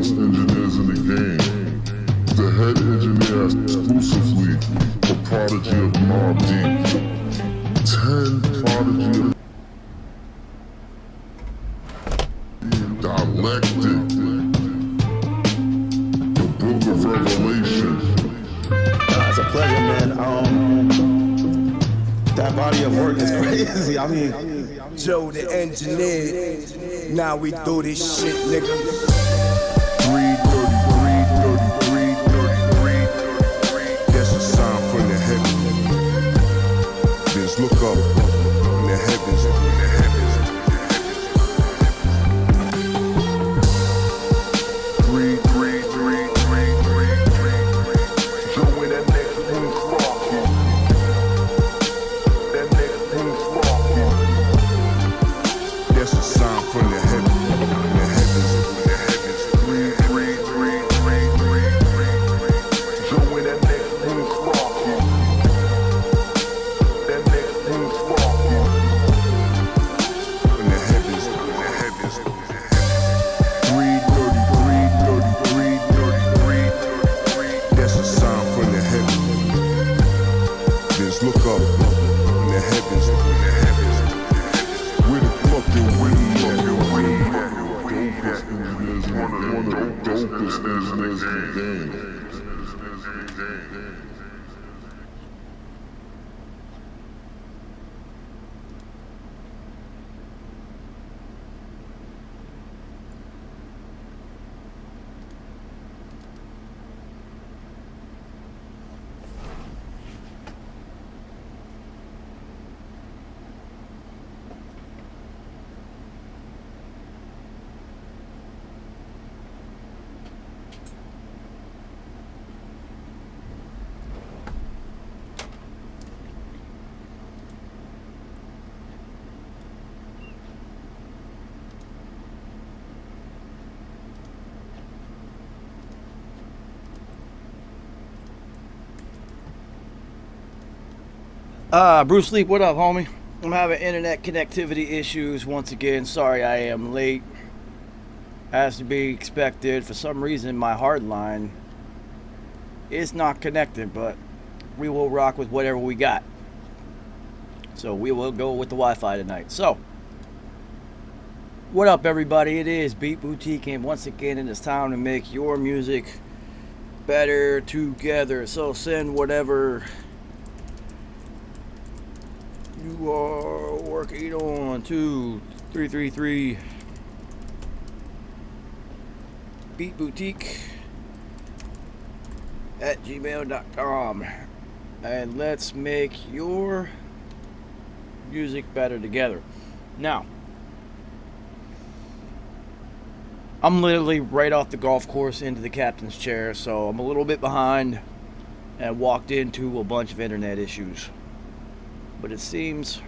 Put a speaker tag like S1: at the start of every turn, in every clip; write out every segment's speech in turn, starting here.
S1: dopest engineers in the game. The head engineer exclusively for Prodigy of Mobb Deep. 10 Prodigy of Dialectic. The Book of Revelation.
S2: It's a pleasure, man. That body of work is crazy. I mean,
S3: Joe the engineer. Now we do this shit, nigga.
S4: 333. That's a sign from the heavens. Just look up in the heavens.
S5: Bruce Leap, what up, homie? I'm having internet connectivity issues once again. Sorry I am late. As to be expected, for some reason my hard line is not connected, but we will rock with whatever we got. So we will go with the Wi-Fi tonight. So, what up, everybody? It is Beat Boutique, and once again it is time to make your music better together. So send whatever you are working on to 333 beatboutique at gmail.com, and let's make your music better together. Now, I'm literally right off the golf course into the captain's chair, so I'm a little bit behind and walked into a bunch of internet issues. But it seems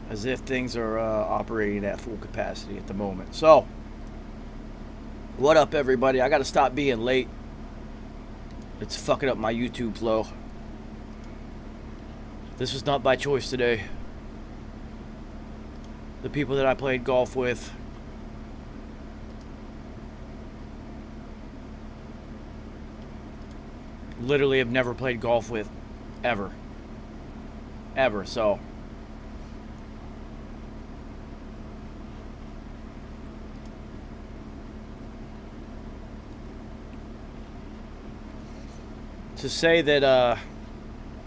S5: as if things are operating at full capacity at the moment. So, what up, everybody? I gotta stop being late. It's fucking up my YouTube flow. This was not by choice today. The people that I played golf with literally have never played golf with ever. So to say that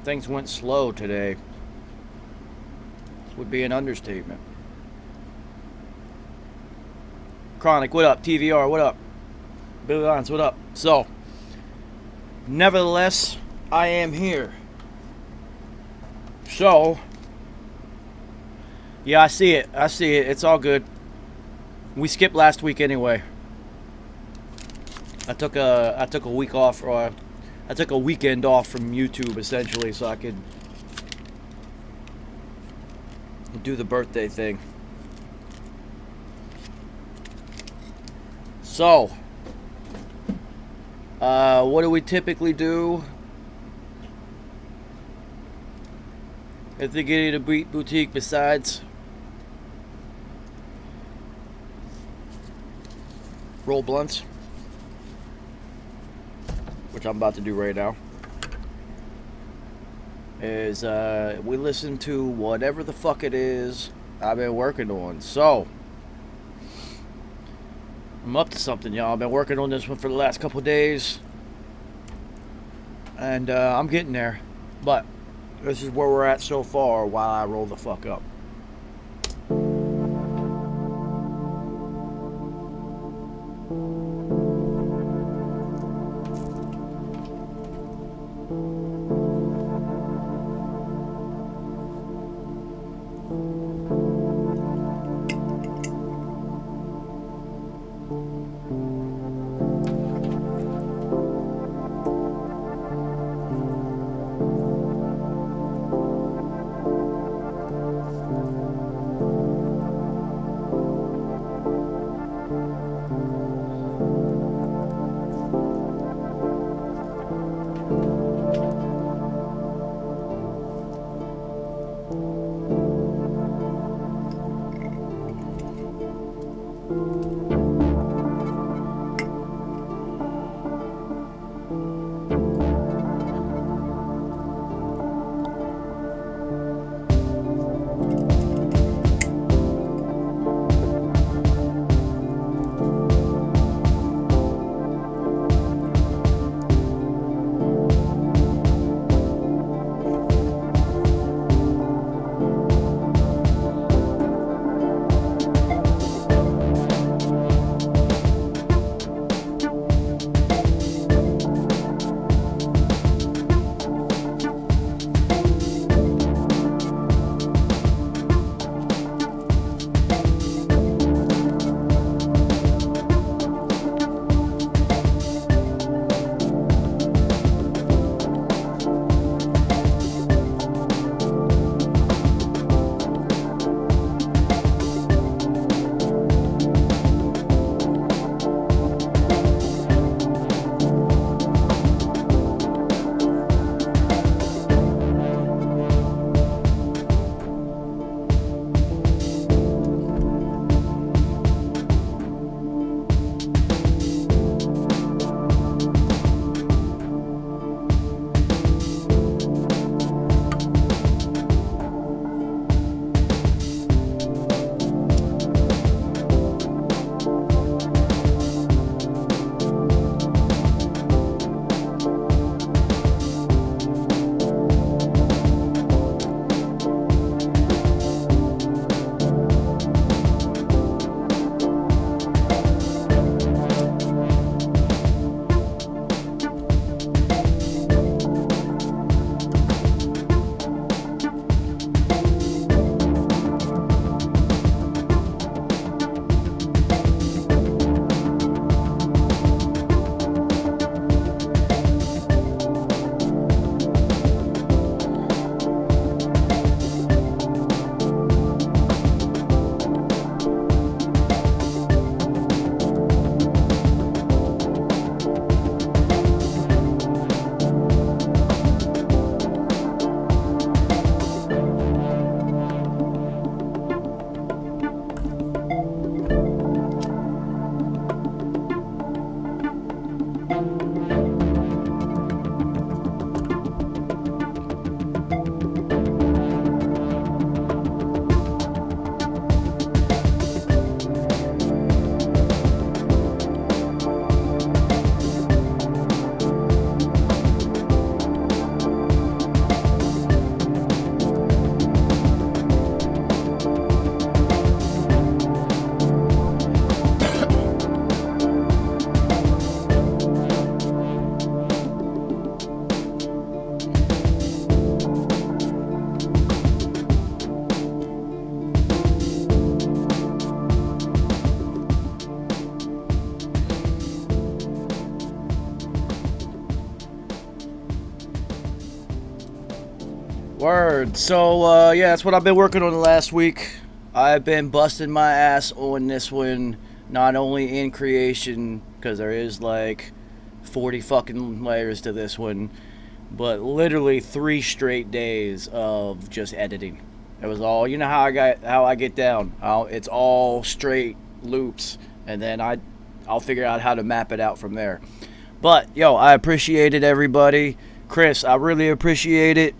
S5: things went slow today would be an understatement. Chronic, what up? TVR, what up? Billy Lines, what up? So, nevertheless, I am here. So, yeah, I see it. It's all good. We skipped last week anyway. I took a week off, or I took a weekend off from YouTube essentially, so I could do the birthday thing. So, what do we typically do at the beginning of Beat Boutique besides roll blunts, which I'm about to do right now, is we listen to whatever the fuck it is I've been working on. So I'm up to something, y'all. I've been working on this one for the last couple of days, and I'm getting there. But this is where we're at so far while I roll the fuck up. Word. So, yeah, that's what I've been working on the last week. I've been busting my ass on this one, not only in creation, because there is like 40 fucking layers to this one, but literally 3 straight days of just editing. It was all, how I get down. It's all straight loops, and then I I'll figure out how to map it out from there. But yo, I appreciate it, everybody. Chris, I really appreciate it.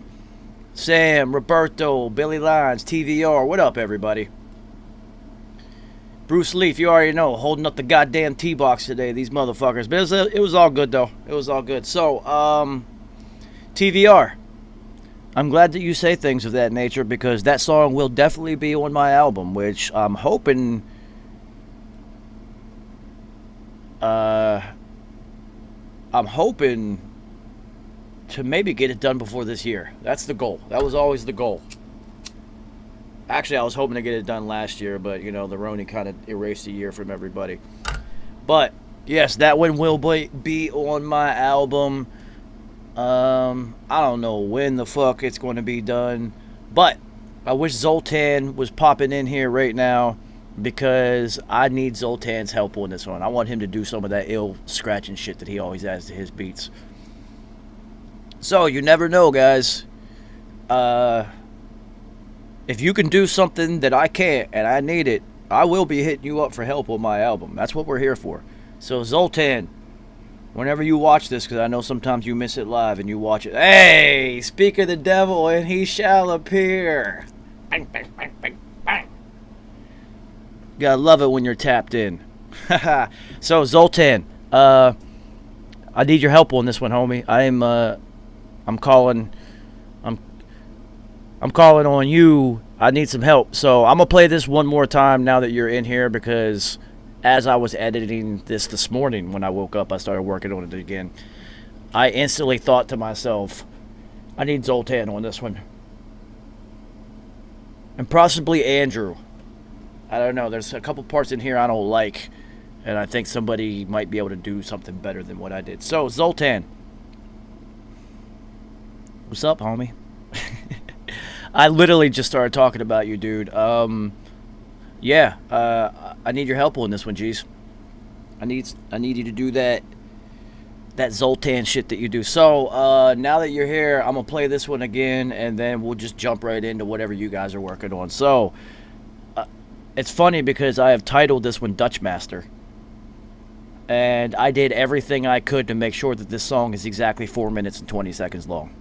S5: Sam, Roberto, Billy Lyons, TVR, what up, everybody? Bruce Leaf, you already know, holding up the goddamn T-box today, these motherfuckers. But it was all good, though. It was all good. So, TVR, I'm glad that you say things of that nature because that song will definitely be on my album, which I'm hoping... to maybe get it done before this year. That's the goal. That was always the goal. Actually, I was hoping to get it done last year, but, you know, the Roni kind of erased a year from everybody. But, yes, that one will be on my album. I don't know when the fuck it's going to be done. But I wish Zoltan was popping in here right now because I need Zoltan's help on this one. I want him to do some of that ill scratching shit that he always adds to his beats. So, you never know, guys. If you can do something that I can't and I need it, I will be hitting you up for help on my album. That's what we're here for. So, Zoltan, whenever you watch this, because I know sometimes you miss it live and you watch it. Hey, speak of the devil and he shall appear. Bang, bang, bang, bang, bang. Gotta love it when you're tapped in. So, Zoltan, I need your help on this one, homie. I'm calling on you. I need some help. So I'm going to play this one more time now that you're in here because as I was editing this morning when I woke up, I started working on it again. I instantly thought to myself, I need Zoltan on this one. And possibly Andrew. I don't know. There's a couple parts in here I don't like. And I think somebody might be able to do something better than what I did. So, Zoltan. What's up, homie? I literally just started talking about you, dude. I need your help on this one, G's. I need you to do that Zoltan shit that you do. So, now that you're here, I'm going to play this one again, and then we'll just jump right into whatever you guys are working on. So, it's funny because I have titled this one Dutch Master. And I did everything I could to make sure that this song is exactly 4 minutes and 20 seconds long.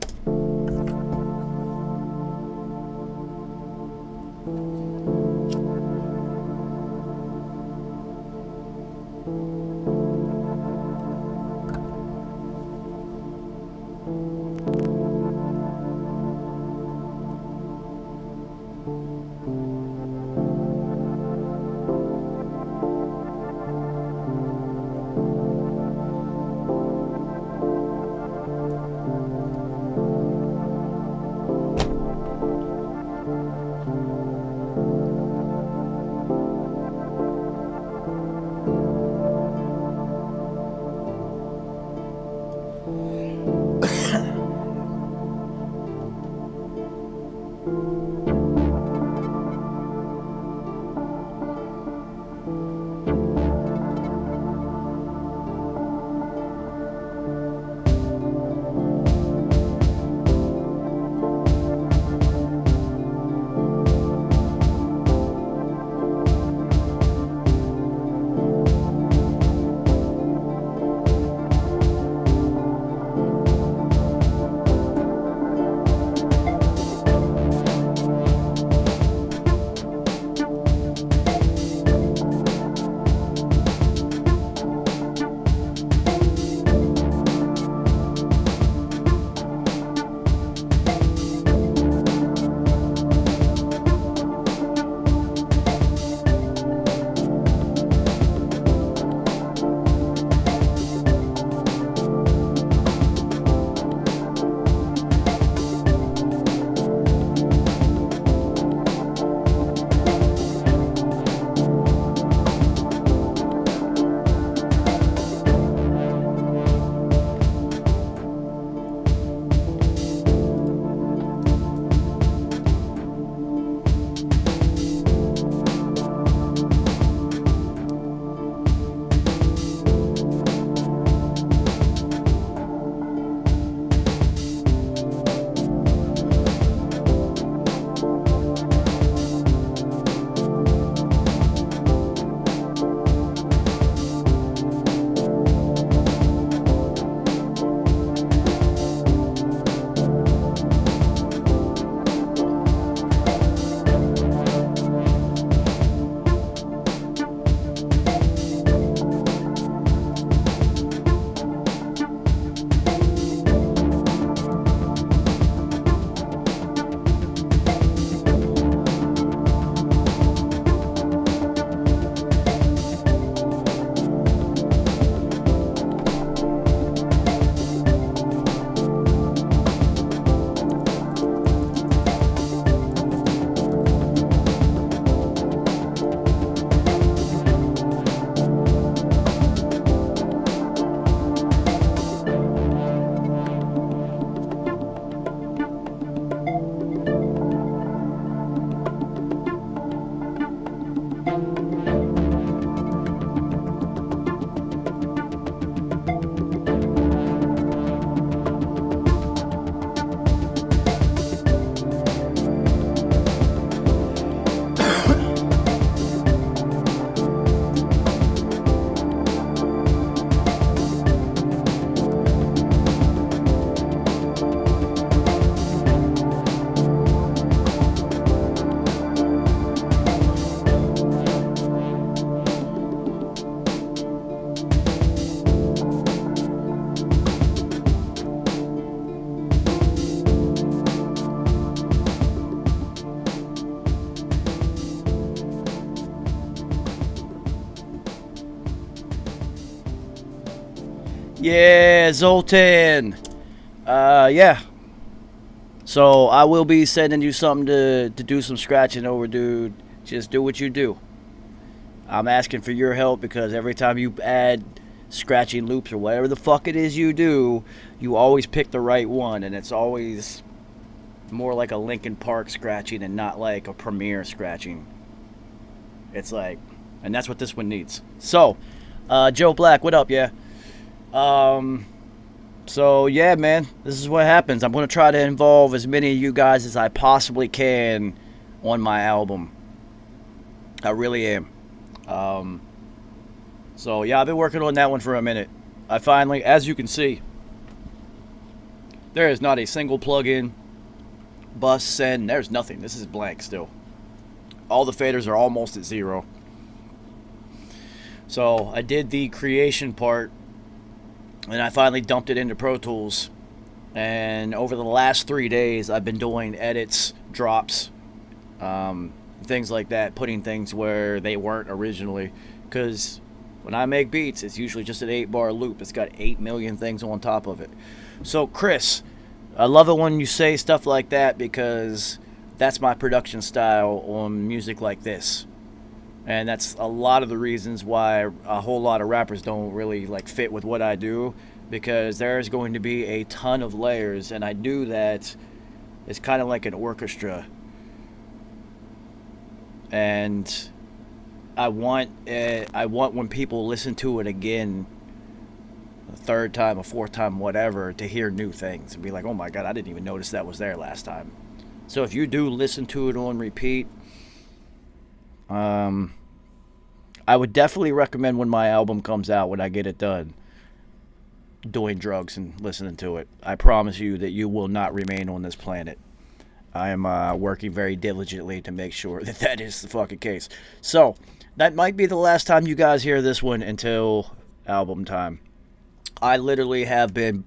S5: Yeah, Zoltan. Yeah. So I will be sending you something to do some scratching over, dude. Just do what you do. I'm asking for your help because every time you add scratching loops or whatever the fuck it is you do, you always pick the right one, and it's always more like a Linkin Park scratching and not like a Premiere scratching. It's like, and that's what this one needs. So, Joe Black, what up, yeah? So yeah, man, this is what happens. I'm gonna try to involve as many of you guys as I possibly can on my album. I really am. So yeah, I've been working on that one for a minute. I finally, as you can see, there is not a single plug-in, bus, send, there's nothing. This is blank still. All the faders are almost at 0. So I did the creation part, and I finally dumped it into Pro Tools. And over the last 3 days, I've been doing edits, drops, things like that, putting things where they weren't originally. Because when I make beats, it's usually just an 8-bar loop. It's got 8 million things on top of it. So, Chris, I love it when you say stuff like that because that's my production style on music like this. And that's a lot of the reasons why a whole lot of rappers don't really like fit with what I do, because there's going to be a ton of layers, and I do that. It's kind of like an orchestra, and I want when people listen to it again, a third time, a fourth time, whatever, to hear new things and be like, oh my god, I didn't even notice that was there last time. So if you do listen to it on repeat, I would definitely recommend when my album comes out, when I get it done, doing drugs and listening to it. I promise you that you will not remain on this planet. I am working very diligently to make sure that that is the fucking case. So, that might be the last time you guys hear this one until album time. I literally have been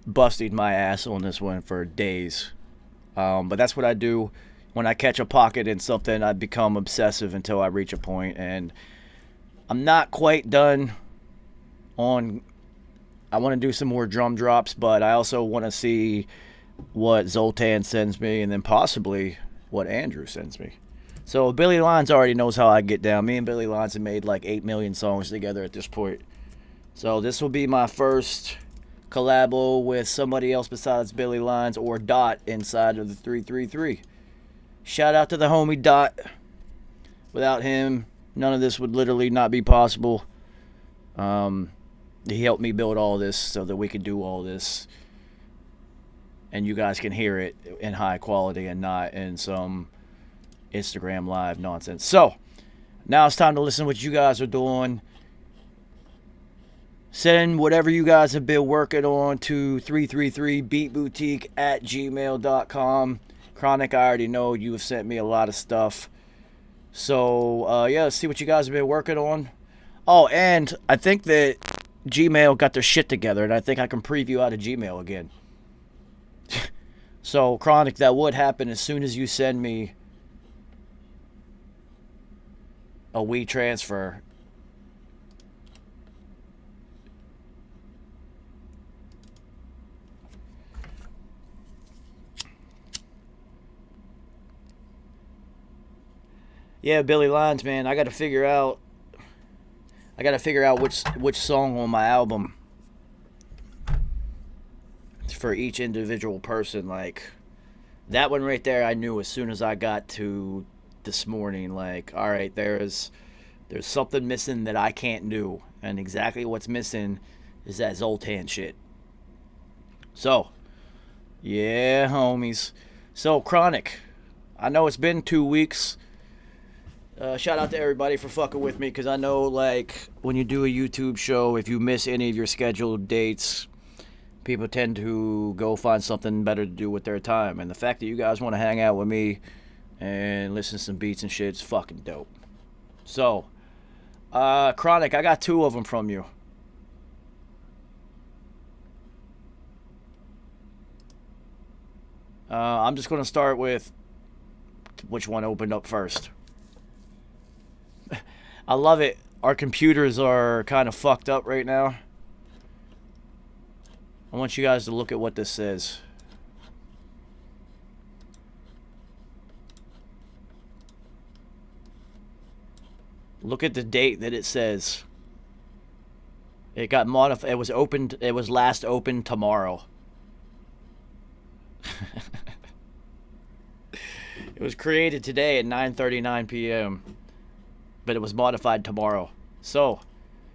S5: busting my ass on this one for days. But that's what I do. When I catch a pocket in something, I become obsessive until I reach a point. And I'm not quite done on... I want to do some more drum drops, but I also want to see what Zoltan sends me, and then possibly what Andrew sends me. So Billy Lyons already knows how I get down. Me and Billy Lyons have made like 8 million songs together at this point. So this will be my first collabo with somebody else besides Billy Lyons or Dot inside of the 333. Shout out to the homie Dot. Without him, none of this would literally not be possible. He helped me build all this so that we could do all this. And you guys can hear it in high quality and not in some Instagram live nonsense. So, now it's time to listen to what you guys are doing. Send whatever you guys have been working on to 333beatboutique@gmail.com. Chronic, I already know you have sent me a lot of stuff. So, yeah, let's see what you guys have been working on. Oh, and I think that Gmail got their shit together, and I think I can preview out of Gmail again. So, Chronic, that would happen as soon as you send me a WeTransfer. Yeah, Billy Lyons, man, I gotta figure out which song on my album for each individual person. Like, that one right there, I knew as soon as I got to this morning, like, all right, there's something missing that I can't do, and exactly what's missing is that Zoltan shit. So, yeah, homies. So, Chronic, I know it's been 2 weeks. Shout out to everybody for fucking with me, because I know, like, when you do a YouTube show, if you miss any of your scheduled dates, people tend to go find something better to do with their time. And the fact that you guys want to hang out with me and listen to some beats and shit is fucking dope. So, Chronic, I got 2 of them from you. I'm just going to start with which one opened up first. I love it. Our computers are kind of fucked up right now. I want you guys to look at what this says. Look at the date that it says. It got modified. It was opened. It was last opened tomorrow. It was created today at 9:39 p.m. But it was modified tomorrow. So,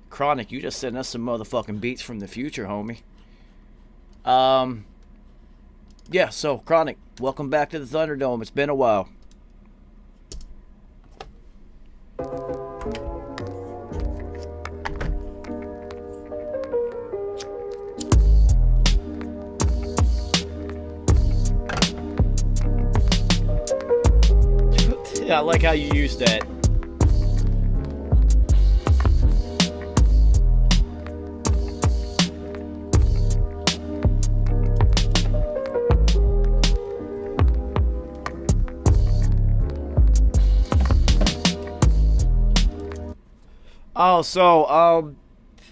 S5: Chronic, you just sent us some motherfucking beats from the future, homie. Yeah, so, Chronic, welcome back to the Thunderdome. It's been a while. Yeah, I like how you use that. Oh, so,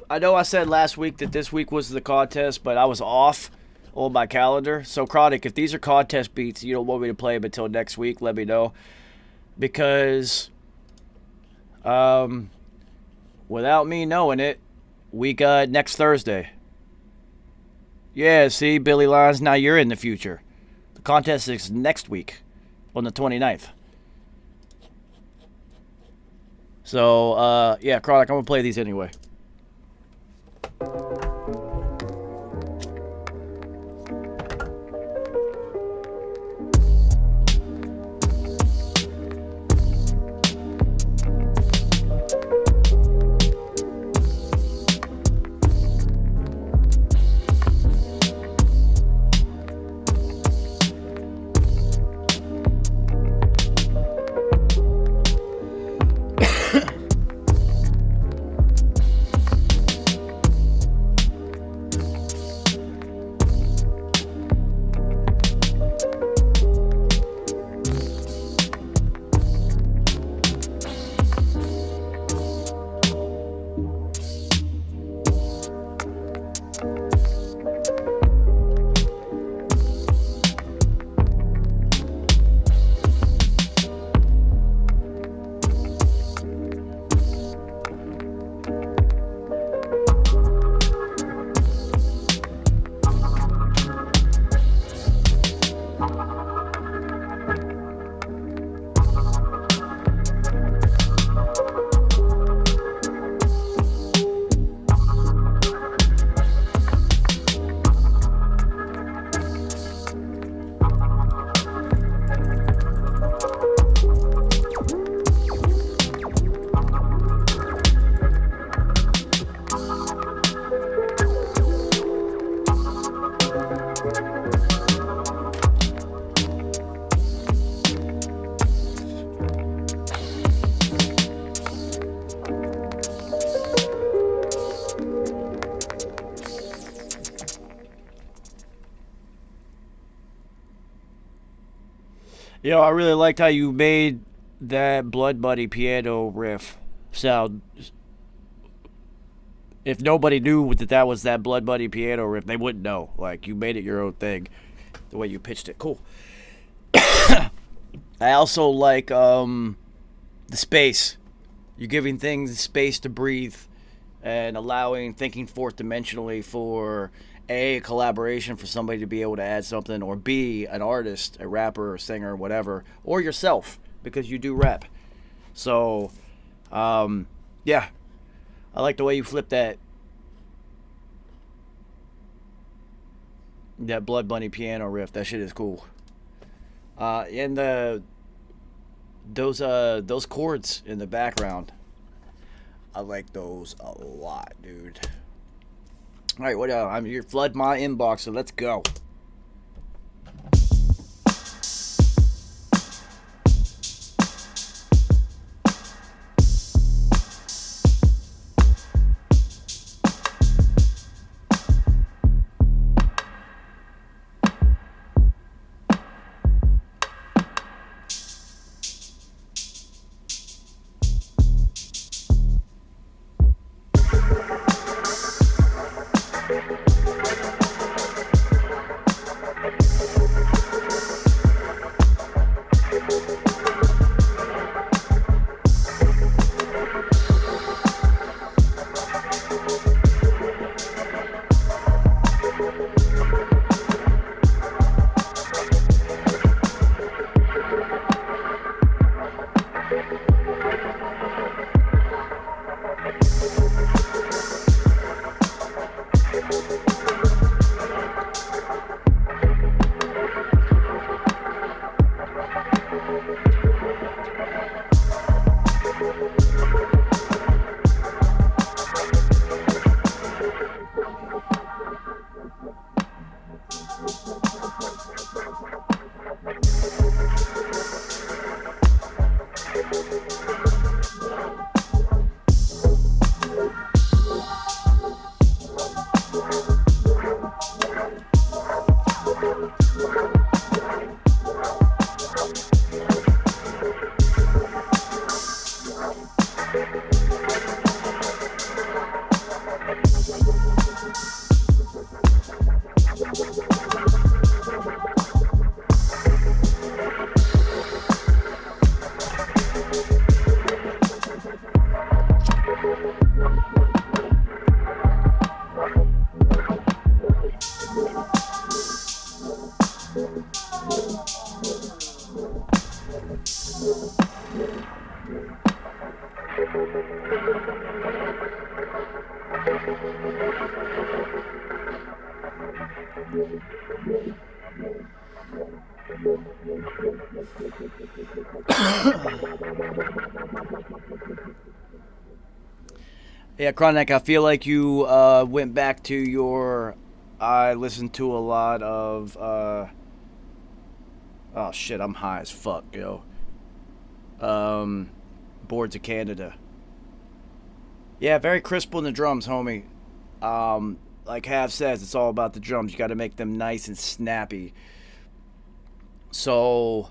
S5: I know I said last week that this week was the contest, but I was off on my calendar. So, Chronic, if these are contest beats, you don't want me to play them until next week, let me know. Because, without me knowing it, we got next Thursday. Yeah, see, Billy Lines, now you're in the future. The contest is next week, on the 29th. So, yeah, Chronic, I'm going to play these anyway. Yo, I really liked how you made that Blood Buddy piano riff sound. If nobody knew that was that Blood Buddy piano riff, they wouldn't know. Like, you made it your own thing. The way you pitched it. Cool. I also like the space. You're giving things space to breathe and allowing thinking fourth dimensionally for A, collaboration for somebody to be able to add something, or B, an artist, a rapper, a singer, whatever, or yourself, because you do rap. So, yeah, I like the way you flip that Blood Bunny piano riff. That shit is cool. And those chords in the background, I like those a lot, dude. All right, what? I'm here. Flood my inbox, so let's go. Yeah, Chronic, I feel like you went back to your. I listened to a lot of. Oh shit, I'm high as fuck, yo. Boards of Canada. Yeah, very crisp on the drums, homie. Like Hav says, it's all about the drums. You got to make them nice and snappy. So,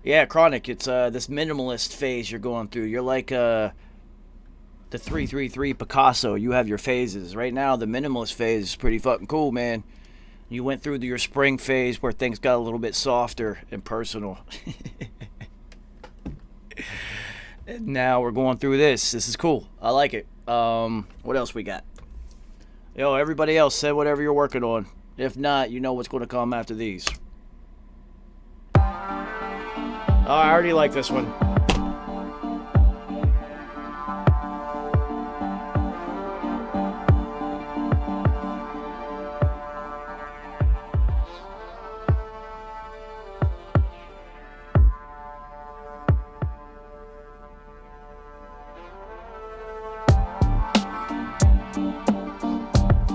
S5: yeah, Chronic, it's this minimalist phase you're going through. You're like the 333 Picasso. You have your phases. Right now, the minimalist phase is pretty fucking cool, man. You went through your spring phase where things got a little bit softer and personal. And now we're going through this. This is cool. I like it. What else we got? Yo, everybody else, say whatever you're working on. If not, you know what's going to come after these. Oh, I already like this one.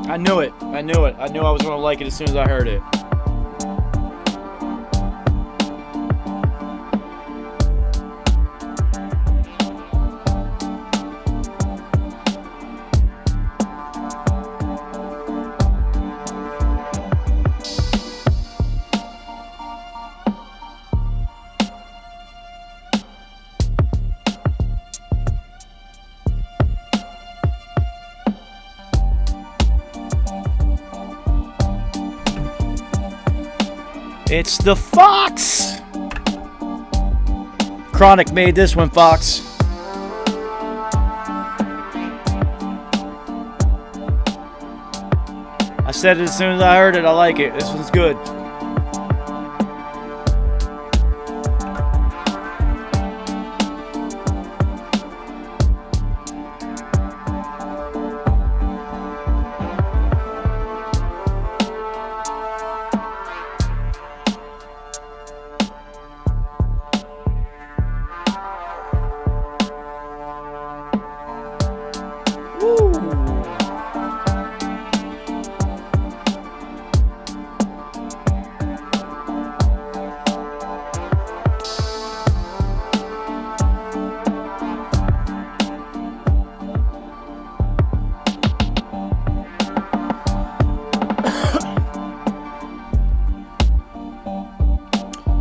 S5: I knew it. I knew it. I knew I was going to like it as soon as I heard it. It's the Fox! Chronic made this one, Fox. I said it as soon as I heard it. I like it. This one's good.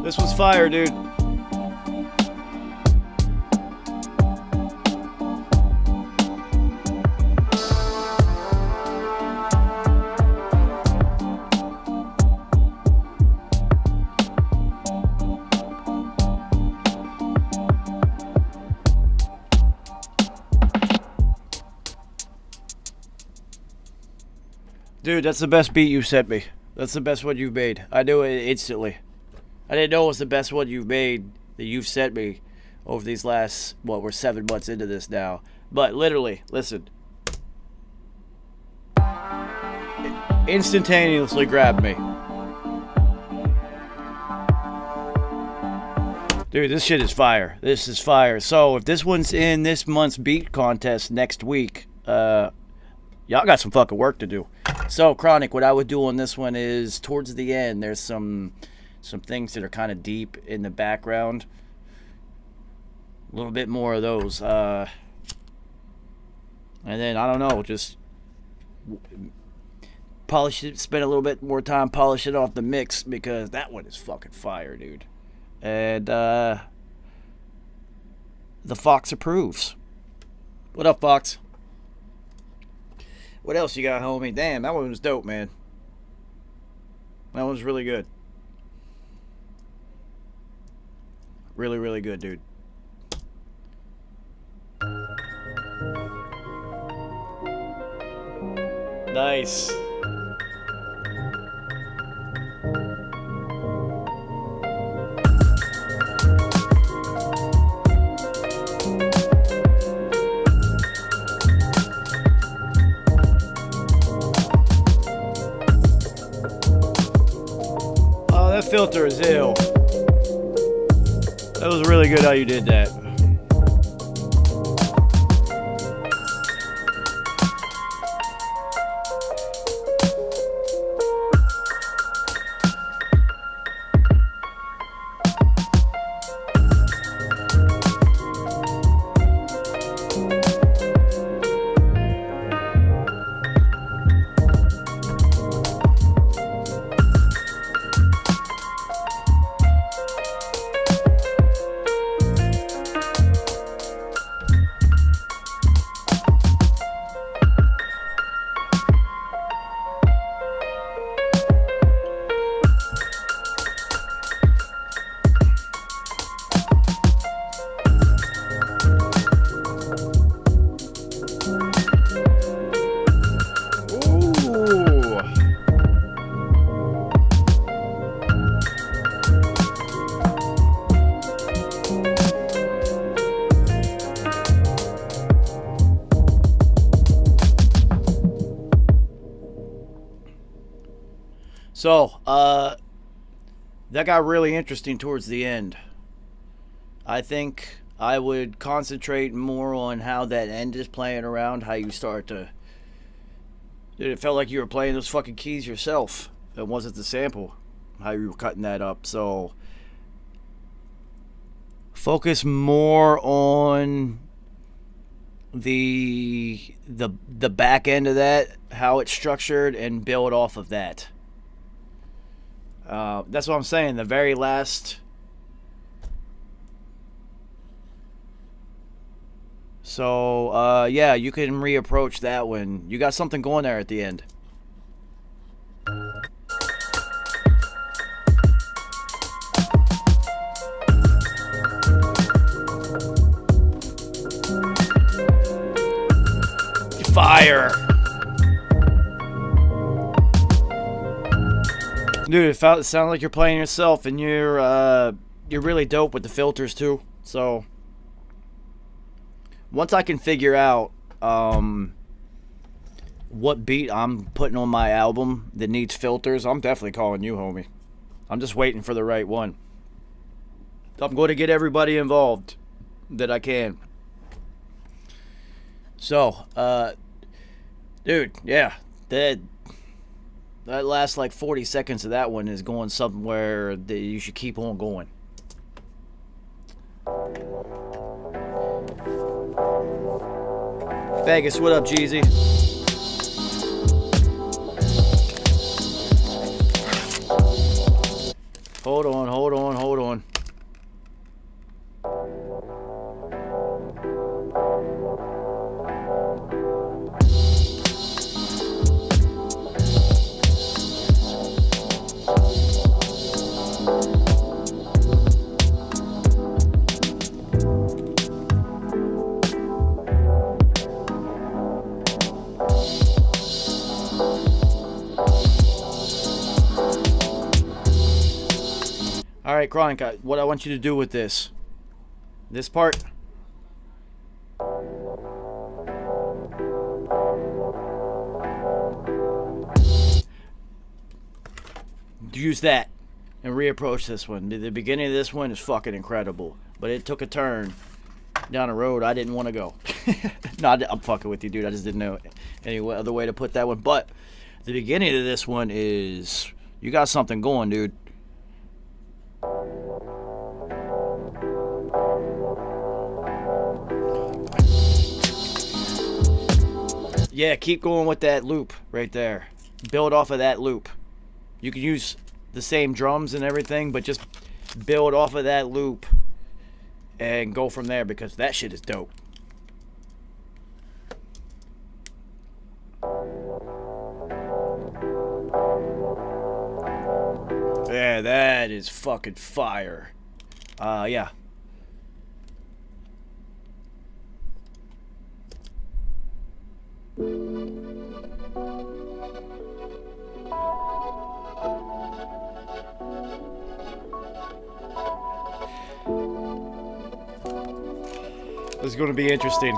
S5: This one's fire, dude. Dude, that's the best beat you sent me. That's the best one you've made. I knew it instantly. I didn't know it was the best one you've made that you've sent me over these last, what, we're 7 months into this now. But literally, listen. It instantaneously grabbed me. Dude, this shit is fire. This is fire. So if this one's in this month's beat contest next week, y'all got some fucking work to do. So, Chronic, what I would do on this one is towards the end, there's some things that are kind of deep in the background. A little bit more of those. And then, I don't know, just polish it, spend a little bit more time polishing off the mix, because that one is fucking fire, dude. And the Fox approves. What up, Fox? What else you got, homie? Damn, that one was dope, man. That one was really good. Really, really good, dude. Nice. filter is ill. That was really good how you did that. So, that got really interesting towards the end. I think I would concentrate more on how that end is playing around, how you start to... Dude, it felt like you were playing those fucking keys yourself. It wasn't the sample, how you were cutting that up. So, focus more on the back end of that, how it's structured, and build off of that. That's what I'm saying. The very last. So, yeah, you can reapproach that one. You got something going there at the end. Fire. Dude, it sounds like you're playing yourself, and you're really dope with the filters too. So once I can figure out what beat I'm putting on my album that needs filters, I'm definitely calling you, homie. I'm just waiting for the right one. I'm going to get everybody involved that I can. So, dude, yeah, that last like 40 seconds of that one is going somewhere that you should keep on going. Vegas, what up, Jeezy? Hold on. Alright, Chronic, what I want you to do with this part. Use that and reapproach this one. The beginning of this one is fucking incredible, but it took a turn down a road I didn't want to go. No, I'm fucking with you, dude. I just didn't know any other way to put that one. But the beginning of this one is, you got something going, dude. Yeah, keep going with that loop right there. Build off of that loop. You can use the same drums and everything, but just build off of that loop and go from there, because that shit is dope. Yeah, that is fucking fire. Yeah. This is going to be interesting.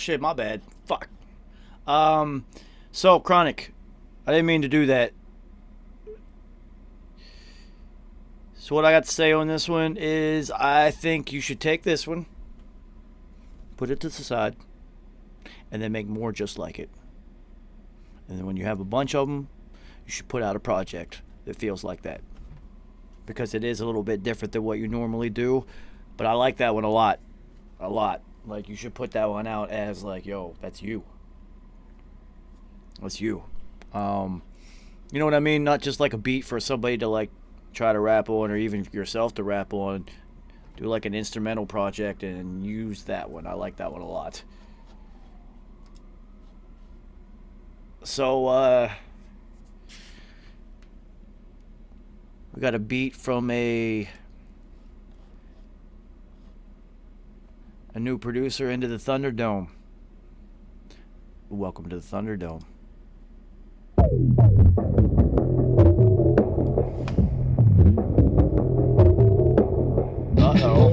S5: shit, my bad. Fuck. So Chronic, I didn't mean to do that. So what I got to say on this one is I think you should take this one, put it to the side, and then make more just like it. And then when you have a bunch of them, you should put out a project that feels like that. Because it is a little bit different than what you normally do. But I like that one a lot. A lot. Like, you should put that one out as like, yo, that's you. That's you. You know what I mean? Not just like a beat for somebody to like try to rap on, or even yourself to rap on. Do like an instrumental project and use that one. I like that one a lot. So, we got a beat from a new producer into the Thunderdome. Welcome to the Thunderdome. Uh-oh.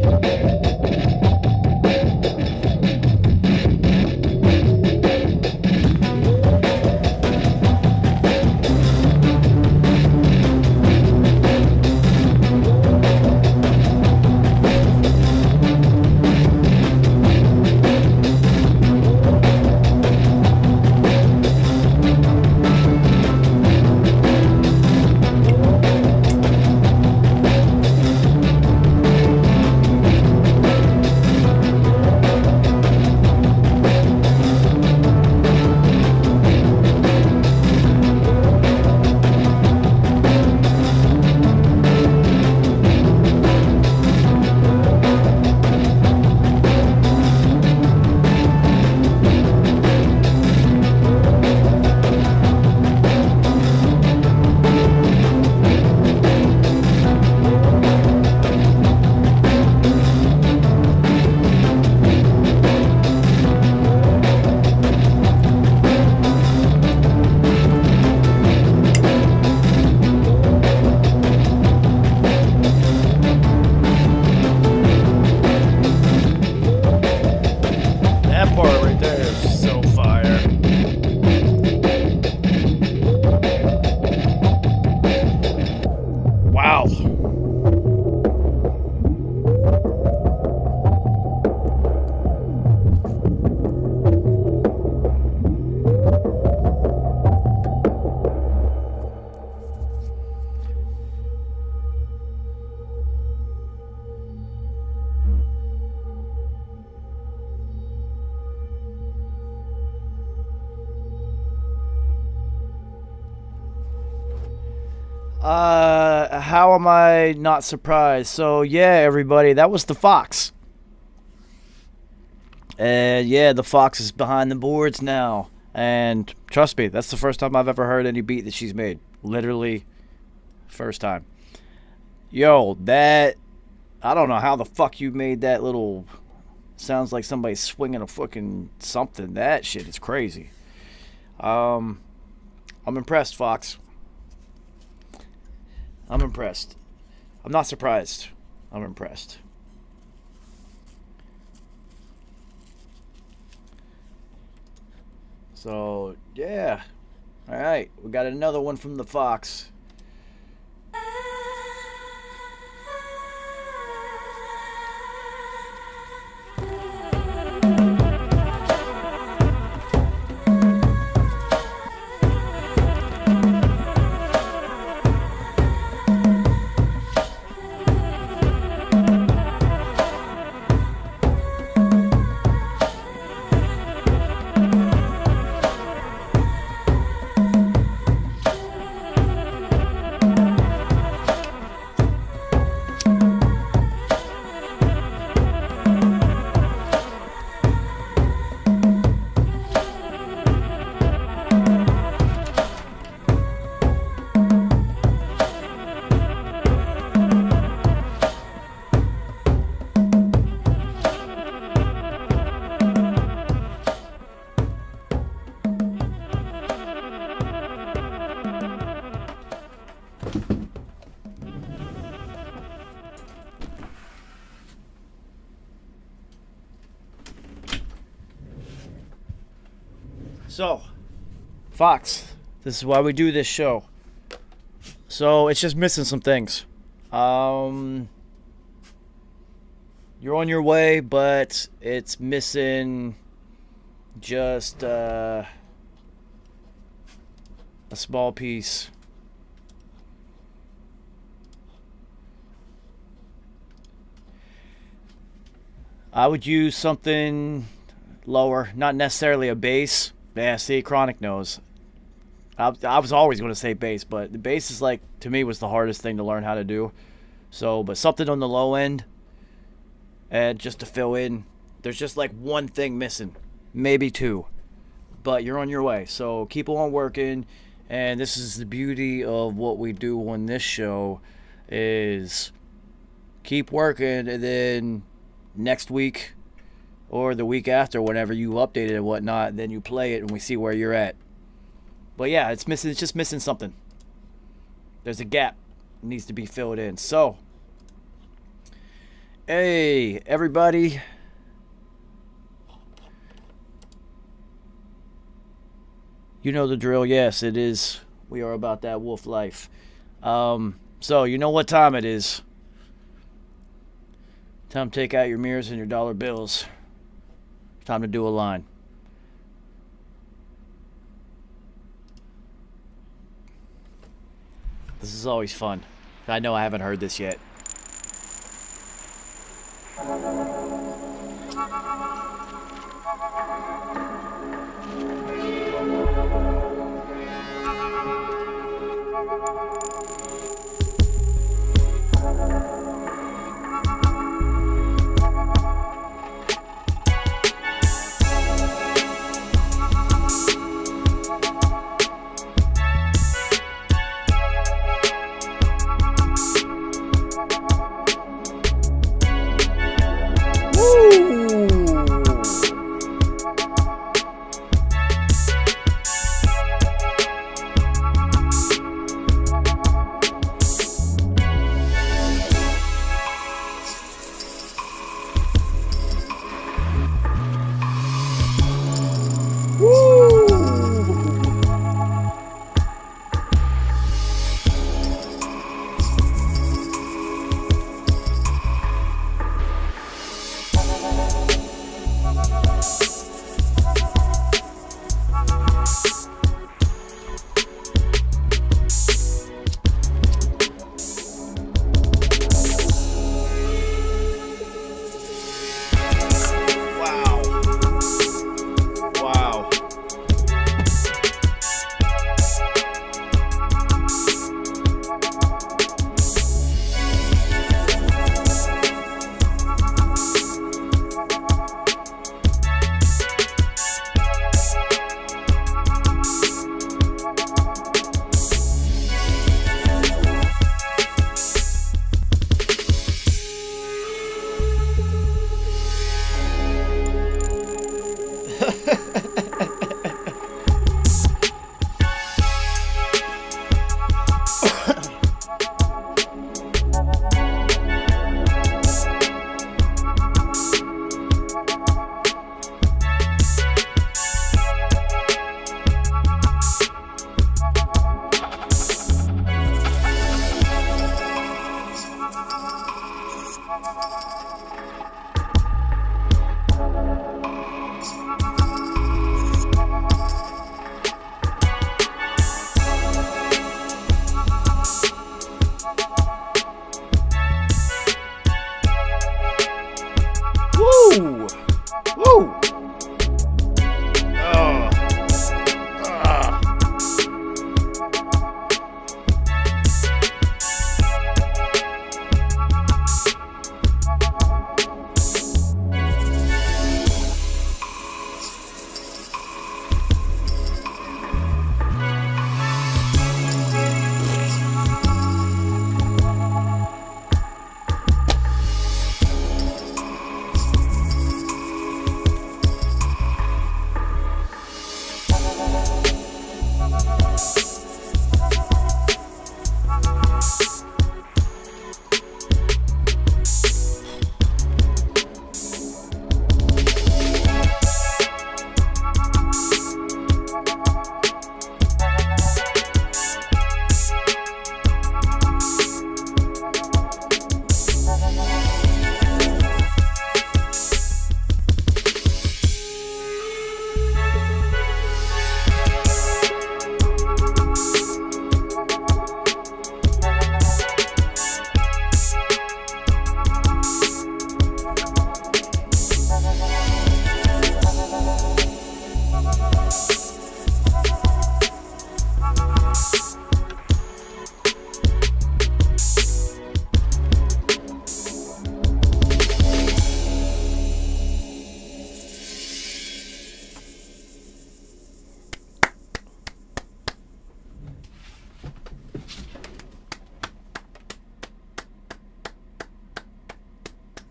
S5: How am I not surprised? So, yeah, everybody, that was the Fox. And, yeah, the Fox is behind the boards now. And, trust me, that's the first time I've ever heard any beat that she's made. Literally, first time. Yo, that... I don't know how the fuck you made that little... Sounds like somebody swinging a fucking something. That shit is crazy. I'm impressed, Fox. I'm impressed. I'm not surprised. I'm impressed. So, yeah. Alright, we got another one from the Fox. So, Fox, this is why we do this show. So, it's just missing some things. You're on your way, but it's missing just a small piece. I would use something lower, not necessarily a bass. Yeah, see, Chronic knows. I was always going to say bass, but the bass is like, to me, was the hardest thing to learn how to do. So, but something on the low end, and just to fill in, there's just like one thing missing, maybe two, but you're on your way. So keep on working, and this is the beauty of what we do on this show, is keep working, and then next week or the week after, whenever you update it and whatnot, then you play it and we see where you're at. But yeah, it's just missing something. There's a gap. It needs to be filled in. So, hey, everybody. You know the drill. Yes, it is. We are about that wolf life. So, you know what time it is. Time to take out your mirrors and your dollar bills. Time to do a line. This is always fun. I know I haven't heard this yet.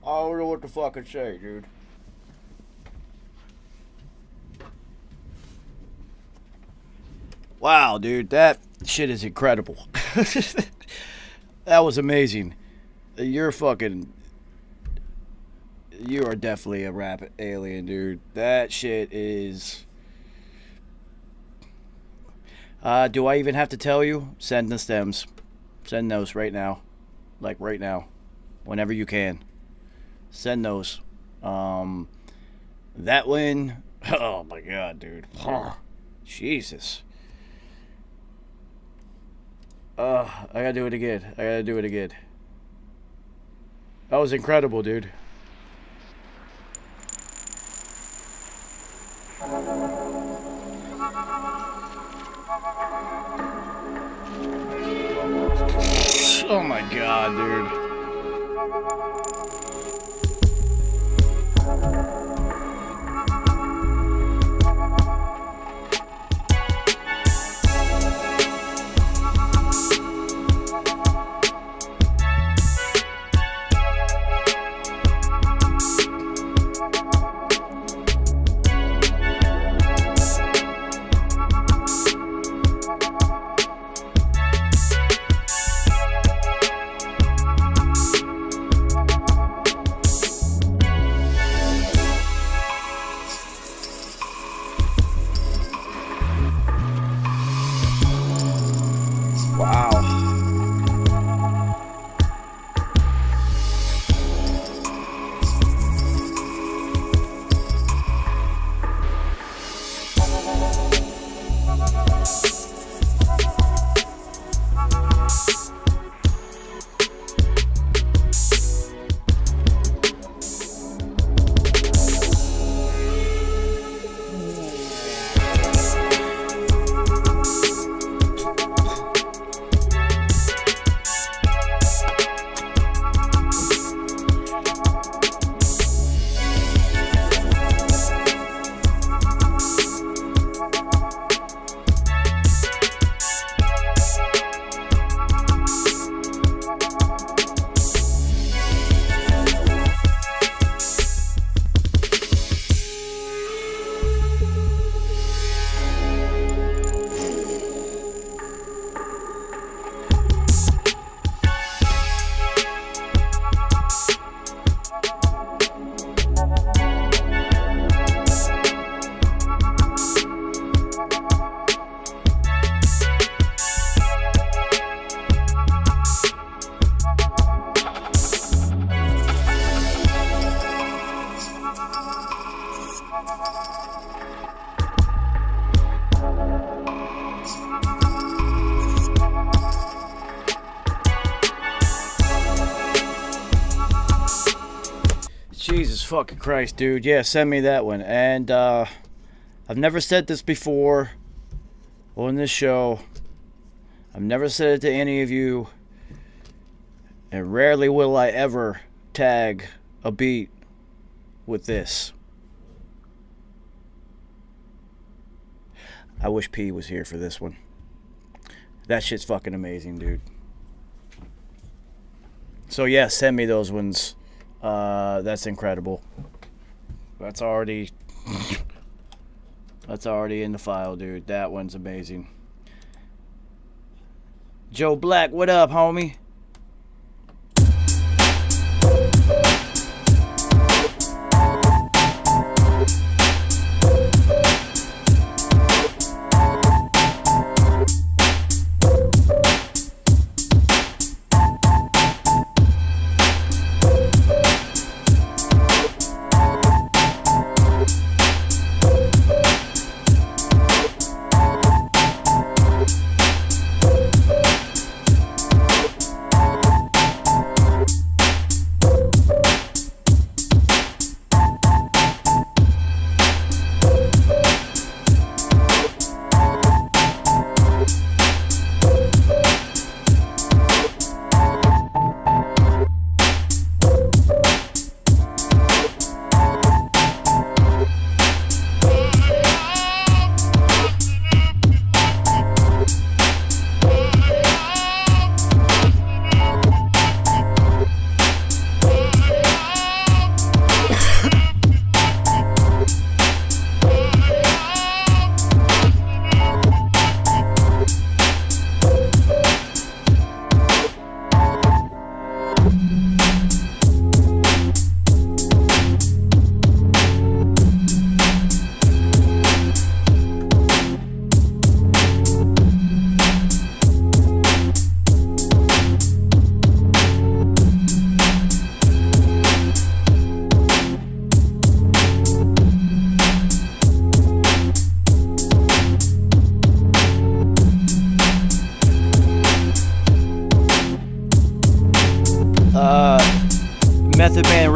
S5: I don't know what to fucking say, dude. Wow, dude, that shit is incredible. That was amazing. You are definitely a rap alien, dude. That shit is... do I even have to tell you? Send the stems. Send those right now. Like right now. Whenever you can. Send those. That one... Oh my god, dude. Jesus. I gotta do it again. That was incredible, dude. Oh my god, dude. Wow. Jesus fucking Christ, dude. Yeah, send me that one. And I've never said this before on this show. I've never said it to any of you. And rarely will I ever tag a beat with this. I wish P was here for this one. That shit's fucking amazing, dude. So yeah, send me those ones. That's incredible. That's already in the file, dude. That one's amazing. Joe Black, what up, homie?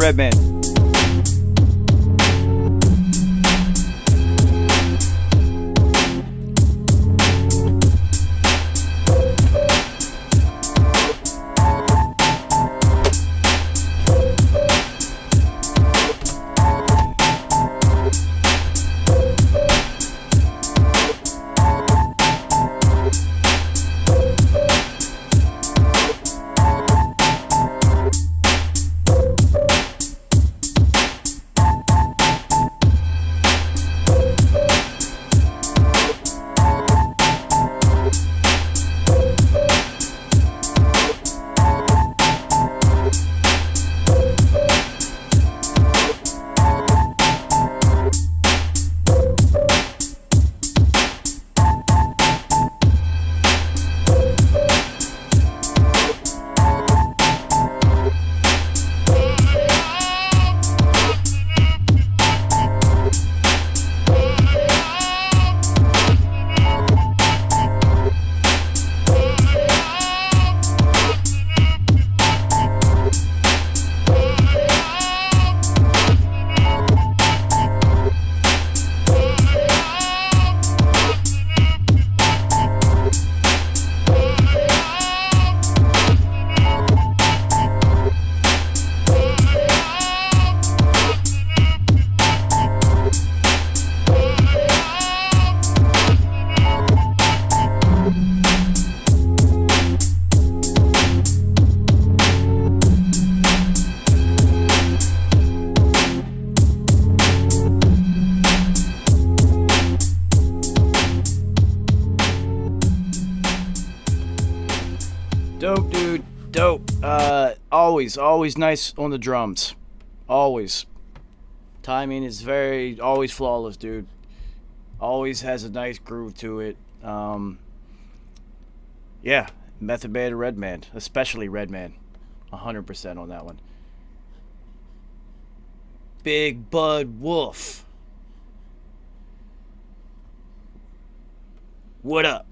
S5: Redman. Dope, dude. Dope. Always nice on the drums. Always. Timing is always flawless, dude. Always has a nice groove to it. Yeah, Method Man and Redman, especially Redman. 100% on that one. Big Bud Wolf. What up?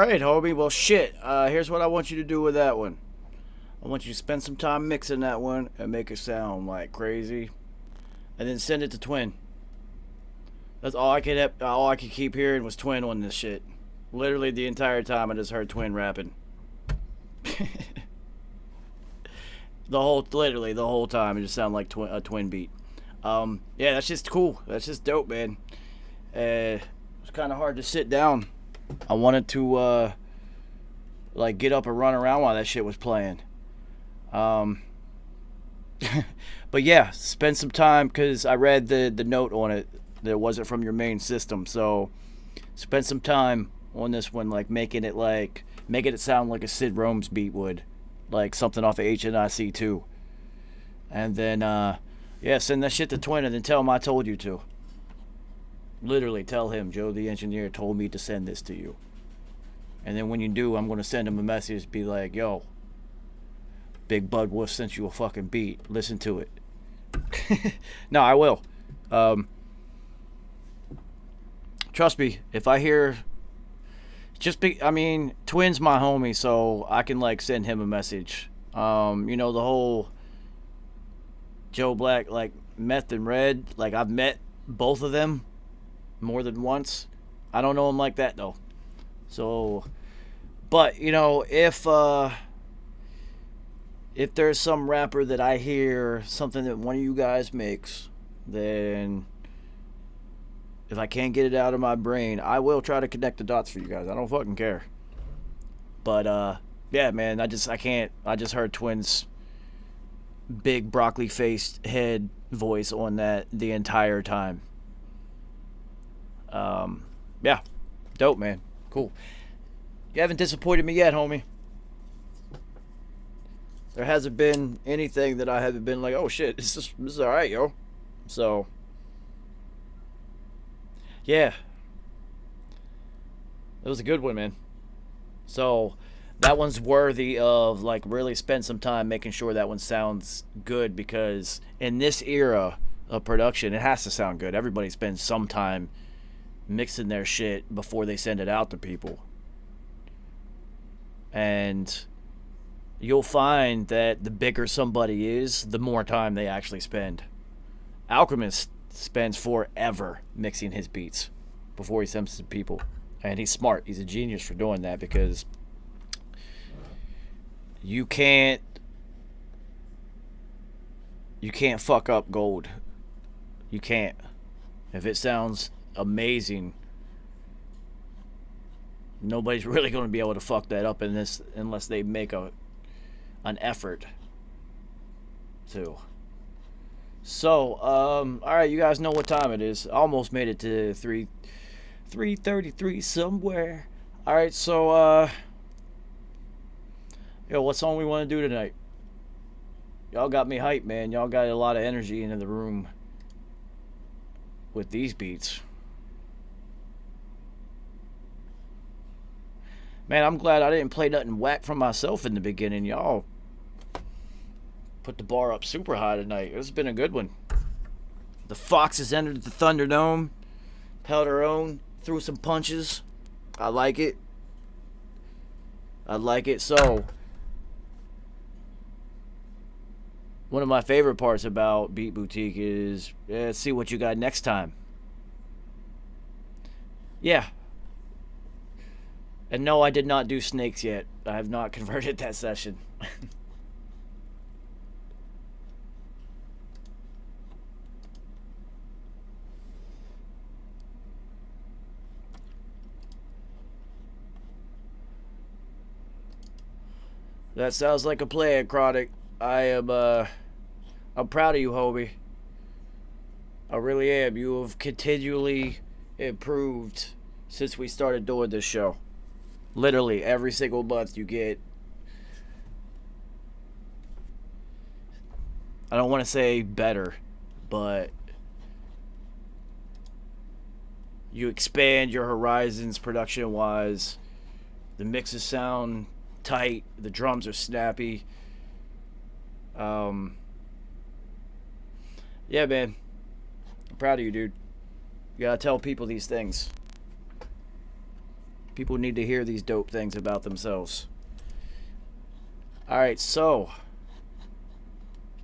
S5: right, homie. Well, shit. Here's what I want you to do with that one. I want you to spend some time mixing that one and make it sound like crazy, and then send it to Twin. That's all I could keep hearing was Twin on this shit. Literally the entire time I just heard Twin rapping. Literally the whole time it just sounded like a Twin beat. Yeah, that's just cool. That's just dope, man. It was kind of hard to sit down. I wanted to like get up and run around while that shit was playing. But yeah, spend some time, because I read the note on it that it wasn't from your main system. So spend some time on this one, like making it sound like a Sid Rome's beat would, like something off of HNIC 2. And then yeah, send that shit to Twin and then tell him I told you to. Literally tell him Joe the engineer told me to send this to you. And then when you do, I'm gonna send him a message, be like, yo, Big Bud Wolf sent you a fucking beat. Listen to it. No, I will. Trust me, if I hear... Twin's my homie, so I can, like, send him a message. You know, the whole Joe Black, like, Meth and Red, like, I've met both of them more than once. I don't know him like that, though. So, but, you know, if there's some rapper that I hear something that one of you guys makes, then if I can't get it out of my brain, I will try to connect the dots for you guys. I don't fucking care. But yeah, man, I just heard Twin's big broccoli faced head voice on that the entire time. Yeah, dope, man. Cool. You haven't disappointed me yet, homie. There hasn't been anything that I haven't been like, oh shit, this is alright, yo. So, yeah. It was a good one, man. So, that one's worthy of, like, really spend some time making sure that one sounds good, because in this era of production, it has to sound good. Everybody spends some time mixing their shit before they send it out to people. And you'll find that the bigger somebody is, the more time they actually spend. Alchemist spends forever mixing his beats before he sends them to people. And he's smart. He's a genius for doing that, because you can't fuck up gold. You can't. If it sounds amazing, nobody's really going to be able to fuck that up in this unless they make an effort to. So, alright, you guys know what time it is. Almost made it to 3:33 somewhere. Alright, so, yo, what song we want to do tonight? Y'all got me hyped, man. Y'all got a lot of energy into the room with these beats. Man, I'm glad I didn't play nothing whack from myself in the beginning. Y'all put the bar up super high tonight. It's been a good one. The Foxes entered the Thunderdome, held her own, threw some punches. I like it. So, one of my favorite parts about Beat Boutique is, let's see what you got next time. Yeah. And no, I did not do Snakes yet. I have not converted that session. That sounds like a plan, Chronic. I'm proud of you, homie. I really am. You have continually improved since we started doing this show. Literally, every single month you get... I don't want to say better, but... you expand your horizons production-wise. The mixes sound tight. The drums are snappy. Yeah, man. I'm proud of you, dude. You gotta tell people these things. People need to hear these dope things about themselves. Alright, so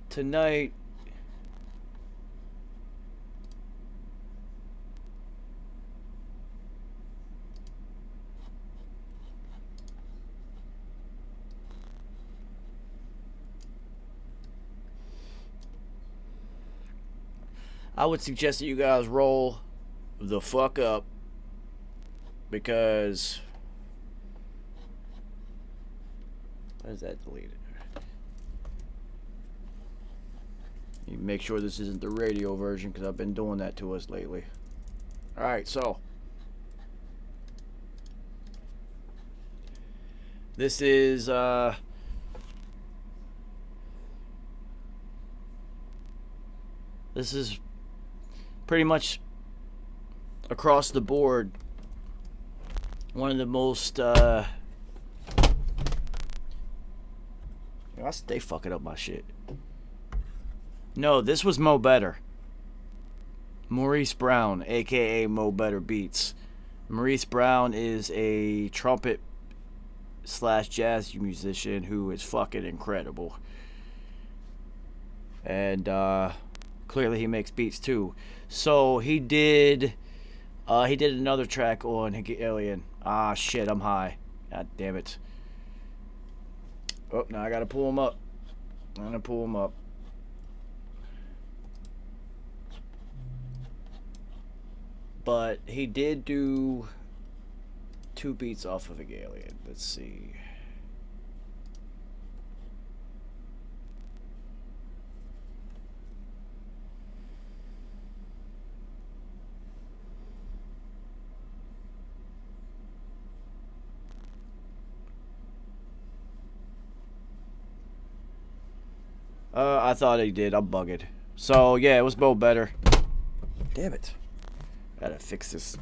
S5: tonight I would suggest that you guys roll the fuck up, because why is that deleted? You make sure this isn't the radio version, because I've been doing that to us lately. Alright, so this is pretty much across the board one of the most I stay fucking up my shit. No, this was Mo Better. Maurice Brown, aka Mo Better Beats. Maurice Brown is a trumpet / jazz musician who is fucking incredible. And clearly he makes beats too. So he did another track on Hegelian. Ah shit, I'm high. God damn it. Oh, now I gotta pull him up. I'm gonna pull him up. But he did do 2 beats off of Hegelian. Let's see. I thought he did. I'm bugged. So, yeah, it was Mo Better. Damn it. Gotta fix this.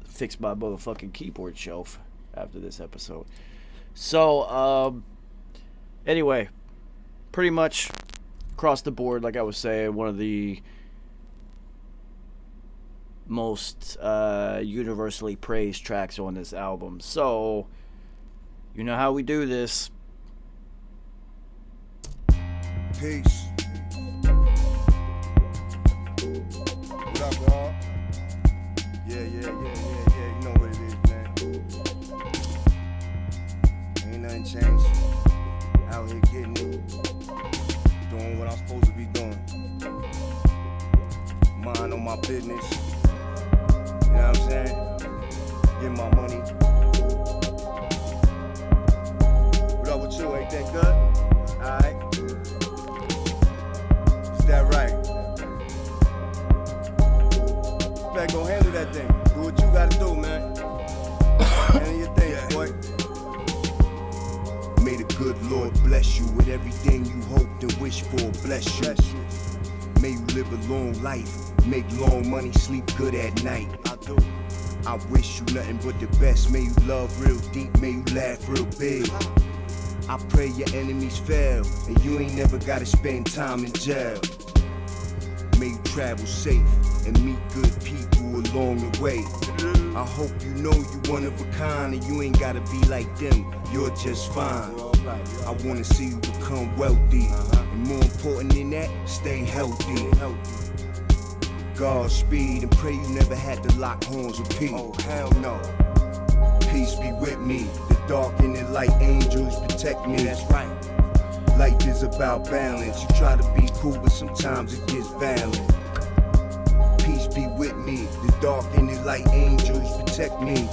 S5: Fix my motherfucking keyboard shelf after this episode. So, anyway, pretty much across the board, like I was saying, one of the most universally praised tracks on this album. So, you know how we do this.
S4: Peace. What up, y'all? Yeah. You know what it is, man. Ain't nothing changed. Out here getting it. Doing what I'm supposed to be doing. Mind on my business. You know what I'm saying? Get my money. What up with you? Ain't that good? Alright. That right. Better go handle that thing. Do what you gotta do, man. Handle your thing, boy. May the good Lord bless you with everything you hoped and wished for. Bless you. May you live a long life, make long money, sleep good at night. I do. I wish you nothing but the best. May you love real deep, may you laugh real big. I pray your enemies fail, and you ain't never gotta spend time in jail. May you travel safe and meet good people along the way. I hope you know you one of a kind, and you ain't gotta be like them, you're just fine. I wanna see you become wealthy, and more important than that, stay healthy. Godspeed, and pray you never had to lock horns with peace. Oh hell no. Peace be with me, the dark and the light angels protect me. That's right. Life is about balance. You try to be cool, but sometimes it gets violent. Peace be with me, the dark and the light angels protect me.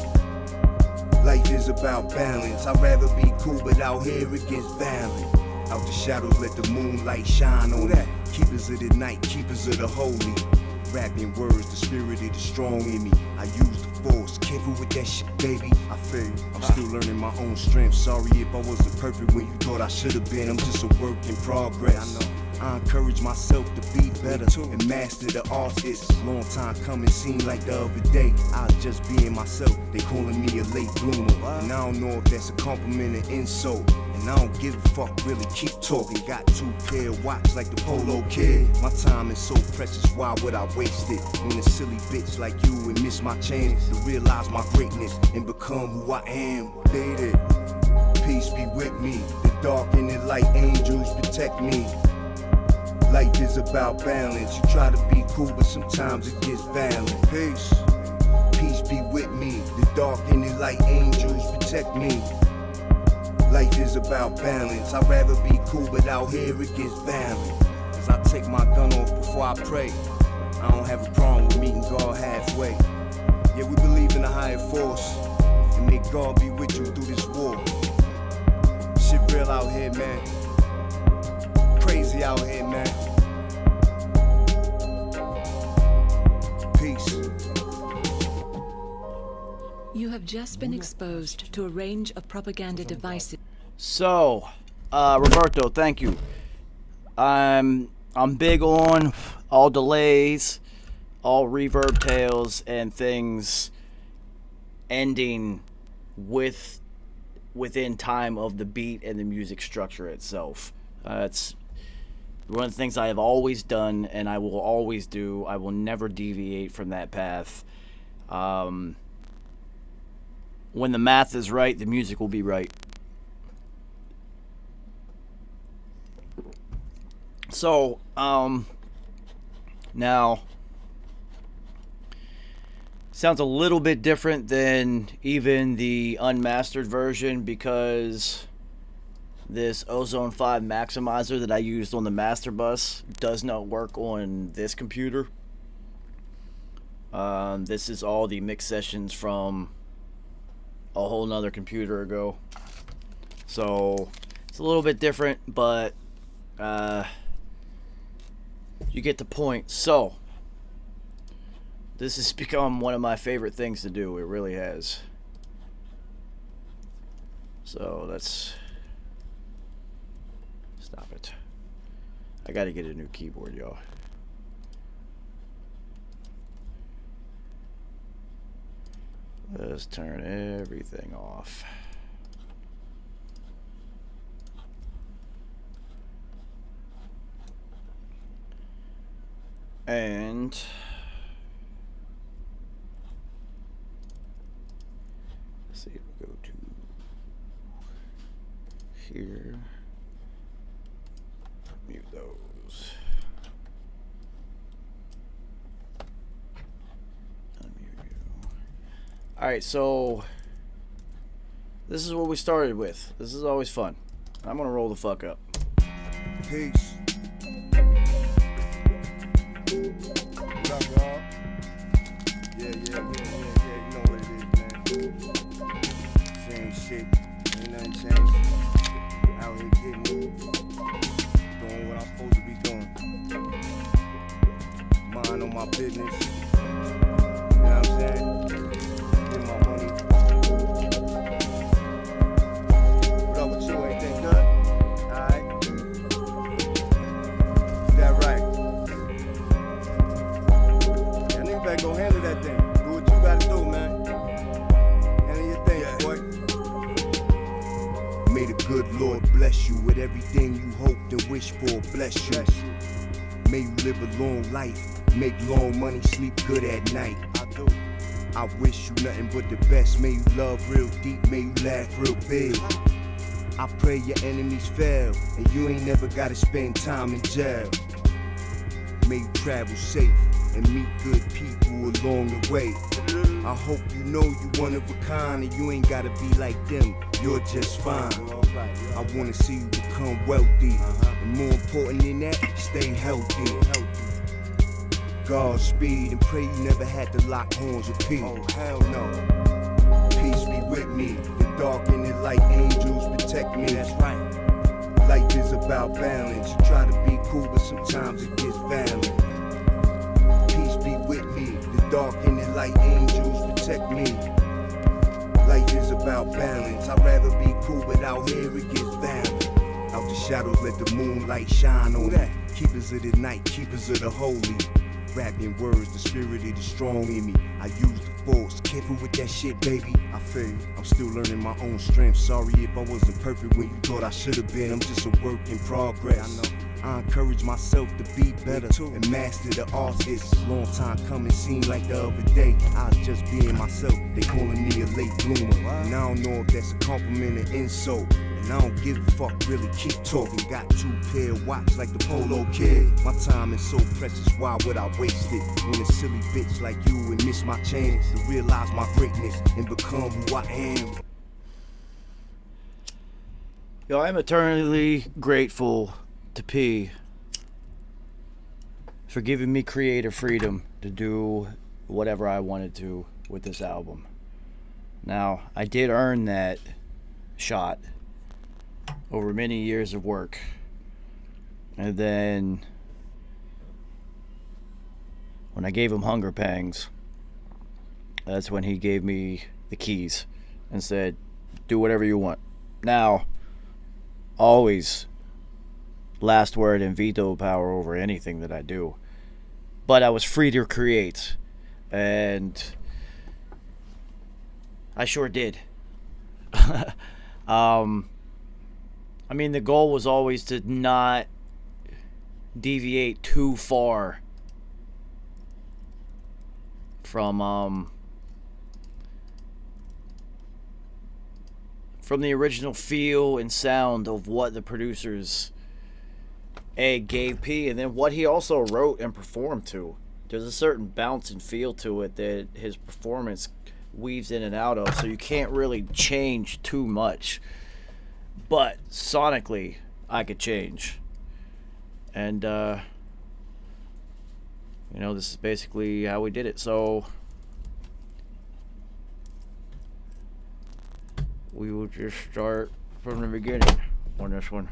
S4: Life is about balance. I'd rather be cool, but out here it gets violent. Out the shadows, let the moonlight shine on that. Keepers of the night, keepers of the holy. Rapping words, the spirit of the strong in me. I use the force, careful with that shit, baby. I feel you. I'm still learning my own strength. Sorry if I wasn't perfect when you thought I should have been. I'm just a work in progress. I know. I encourage myself to be better and master the art. It's long time coming, seemed like the other day. I was just being myself. They calling me a late bloomer, and I don't know if that's a compliment or insult. And I don't give a fuck, really keep talking. Got 2 pair of watch like the Polo Kid. My time is so precious, why would I waste it on a silly bitch like you and miss my chance to realize my greatness and become who I am? Baby, peace be with me. The dark and the light angels protect me. Life is about balance. You try to be cool, but sometimes it gets violent. Peace be with me. The dark and the light angels protect me. Life is about balance. I'd rather be cool, but out here it gets violent. As I take my gun off before I pray, I don't have a problem with meeting God halfway. Yeah, we believe in a higher force, and may God be with you through this war. Shit real out here, man. Crazy out here, man. Peace.
S6: You have just been exposed to a range of propaganda devices.
S5: So, Roberto, thank you. I'm big on all delays, all reverb tails, and things ending within time of the beat and the music structure itself. It's one of the things I have always done, and I will always do. I will never deviate from that path. When the math is right, the music will be right. So, now, sounds a little bit different than even the unmastered version, because this Ozone 5 maximizer that I used on the master bus does not work on this computer. This is all the mix sessions from a whole nother computer ago. So it's a little bit different, but you get the point. So this has become one of my favorite things to do. It really has. So let's stop it. I gotta get a new keyboard, y'all. Let's turn everything off. And let's see if we go to here. Mute those. Alright, so this is what we started with. This is always fun. I'm gonna roll the fuck up.
S4: Peace. What up, y'all? Yeah, you know what it is, man. Same shit, ain't nothing changed. Out here getting it, doing what I'm supposed to be doing. Mind on my business. You know what I'm saying? Get my money. What up with you? Anything good? Alright. Is that right? That nigga better go handle that thing. Do what you gotta do, man. Handle your thing, boy. May the good Lord bless you with everything you hoped and wished for. Bless you. May you live a long life, make long money, sleep good at night. I wish you nothing but the best. May you love real deep, may you laugh real big. I pray your enemies fail, and you ain't never gotta spend time in jail. May you travel safe and meet good people along the way. I hope you know you one of a kind, and you ain't gotta be like them, you're just fine. I wanna see you become wealthy, and more important than that, stay healthy. Godspeed, and pray you never had to lock horns with peace. Oh, hell no. Peace be with me. The dark and the light angels protect me. That's right. Life is about balance. You try to be cool, but sometimes it gets violent. Peace be with me. The dark and the light angels protect me. Life is about balance. I'd rather be cool, but out here it gets violent. Out the shadows, let the moonlight shine on that. Keepers of the night, keepers of the holy. rapping words, the spirit is strong in me. I use the force, careful with that shit, baby. I feel I'm still learning my own strength. Sorry if I wasn't perfect when you thought I should have been. I'm just a work in progress. I know. I encourage myself to be better and master the art. It's a long time coming, seemed like the other day I was just being myself. They calling me a late bloomer, and I don't know if that's a compliment or insult. And I don't give a fuck, really keep talking. Got 2 pair of watch like the Polo Kid. My time is so precious, why would I waste it? When a silly bitch like you would miss my chance to realize my greatness and become who I am.
S5: Yo, I'm eternally grateful to P for giving me creative freedom to do whatever I wanted to with this album. Now, I did earn that shot over many years of work. And then when I gave him Hunger Pangs, that's when he gave me the keys and said, do whatever you want. Now, always last word and veto power over anything that I do. But I was free to create, and I sure did. I mean, the goal was always to not deviate too far from the original feel and sound of what the producers gave P, and then what he also wrote and performed to. There's a certain bounce and feel to it that his performance weaves in and out of, so you can't really change too much. But sonically, I could change. And, this is basically how we did it. So we will just start from the beginning on this one.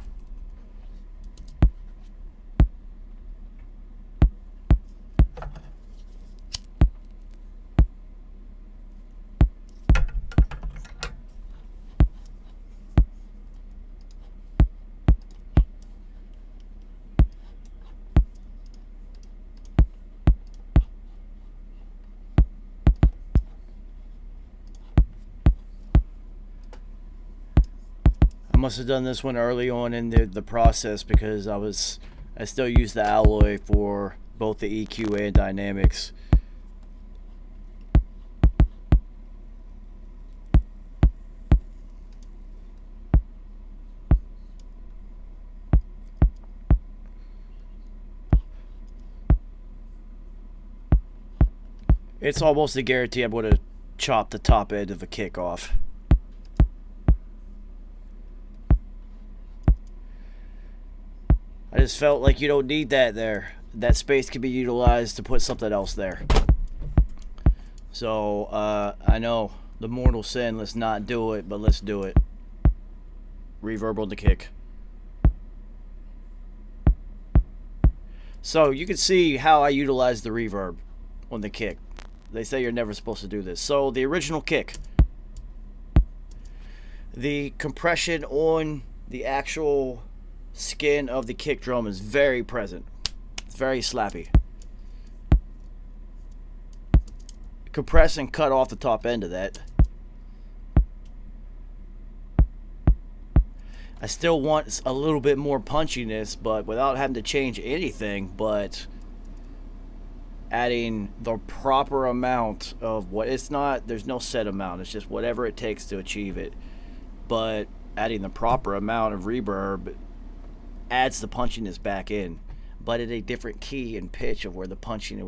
S5: Must have done this one early on in the process because I still use the alloy for both the EQ and dynamics. It's almost a guarantee I'm going to chop the top end of a kick off. I just felt like you don't need that there. That space can be utilized to put something else there. So, I know the mortal sin, let's not do it, but let's do it. Reverb on the kick. So, you can see how I utilize the reverb on the kick. They say you're never supposed to do this. So, the original kick. The compression on the actual skin of the kick drum is very present. It's very slappy. Compress and cut off the top end of that. I still want a little bit more punchiness, but without having to change anything, but adding the proper amount of what it's not, there's no set amount, it's just whatever it takes to achieve it. But adding the proper amount of reverb adds the punchiness back in, but at a different key and pitch of where the punchiness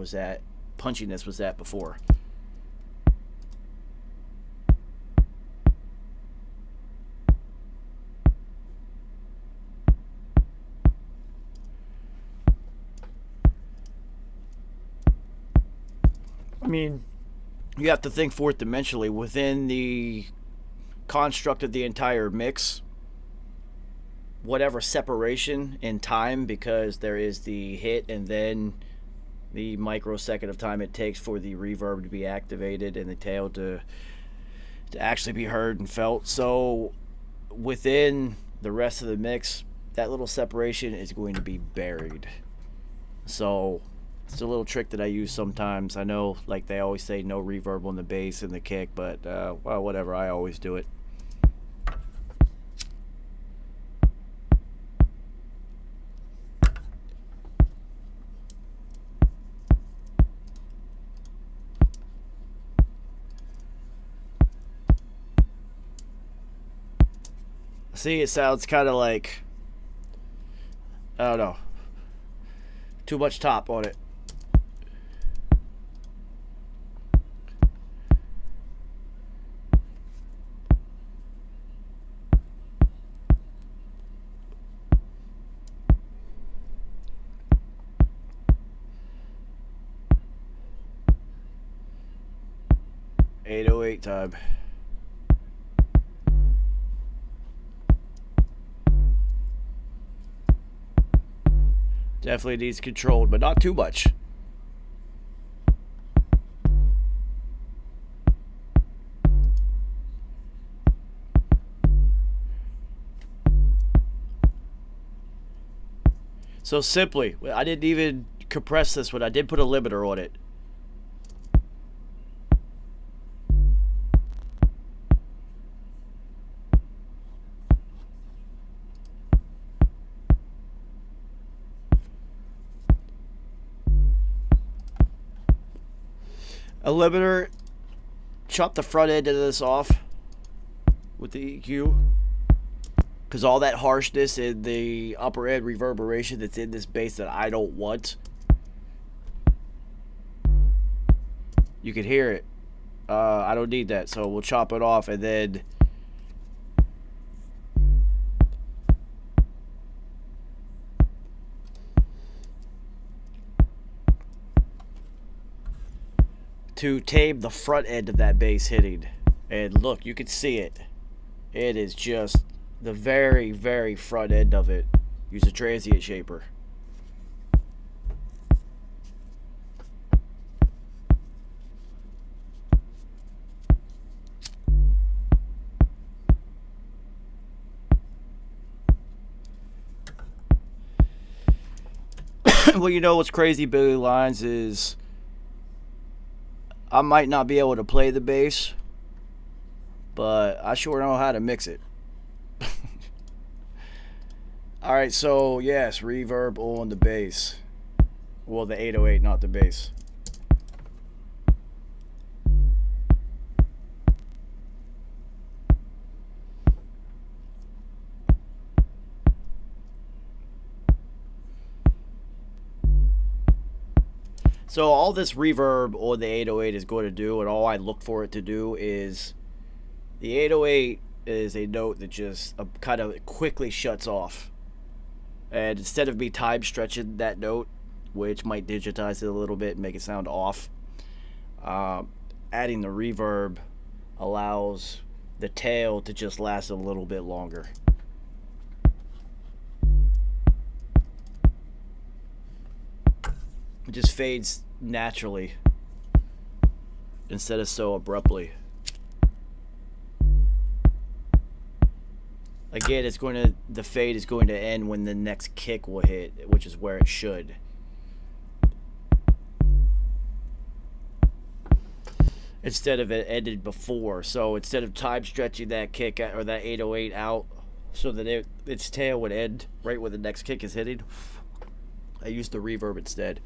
S5: was at before. I mean, you have to think fourth dimensionally within the construct of the entire mix. Whatever separation in time, because there is the hit and then the microsecond of time it takes for the reverb to be activated and the tail to actually be heard and felt. So within the rest of the mix, that little separation is going to be buried. So It's a little trick that I use sometimes. I know, like they always say, no reverb on the bass and the kick, but well, whatever. I always do it. See, it sounds kind of like, I don't know, too much top on it. .808 time. Definitely needs controlled, but not too much. So simply, I didn't even compress this one. I did put a limiter on it. A limiter, chop the front end of this off with the EQ, because all that harshness in the upper end reverberation that's in this bass that I don't want, you can hear it. I don't need that, so we'll chop it off, and then to tame the front end of that bass hitting. And look, you can see it. It is just the very, very front end of it. Use a transient shaper. Well, you know what's crazy, Billy Lines, is I might not be able to play the bass, but I sure know how to mix it. Alright, so yes, reverb on the bass. Well, the 808, not the bass. So all this reverb on the 808 is going to do, and all I look for it to do, is the 808 is a note that just kind of quickly shuts off. And instead of me time stretching that note, which might digitize it a little bit and make it sound off, adding the reverb allows the tail to just last a little bit longer. It just fades naturally instead of so abruptly. Again, the fade is going to end when the next kick will hit, which is where it should. Instead of it ended before. So instead of time stretching that kick or that 808 out so that its tail would end right where the next kick is hitting, I used the reverb instead.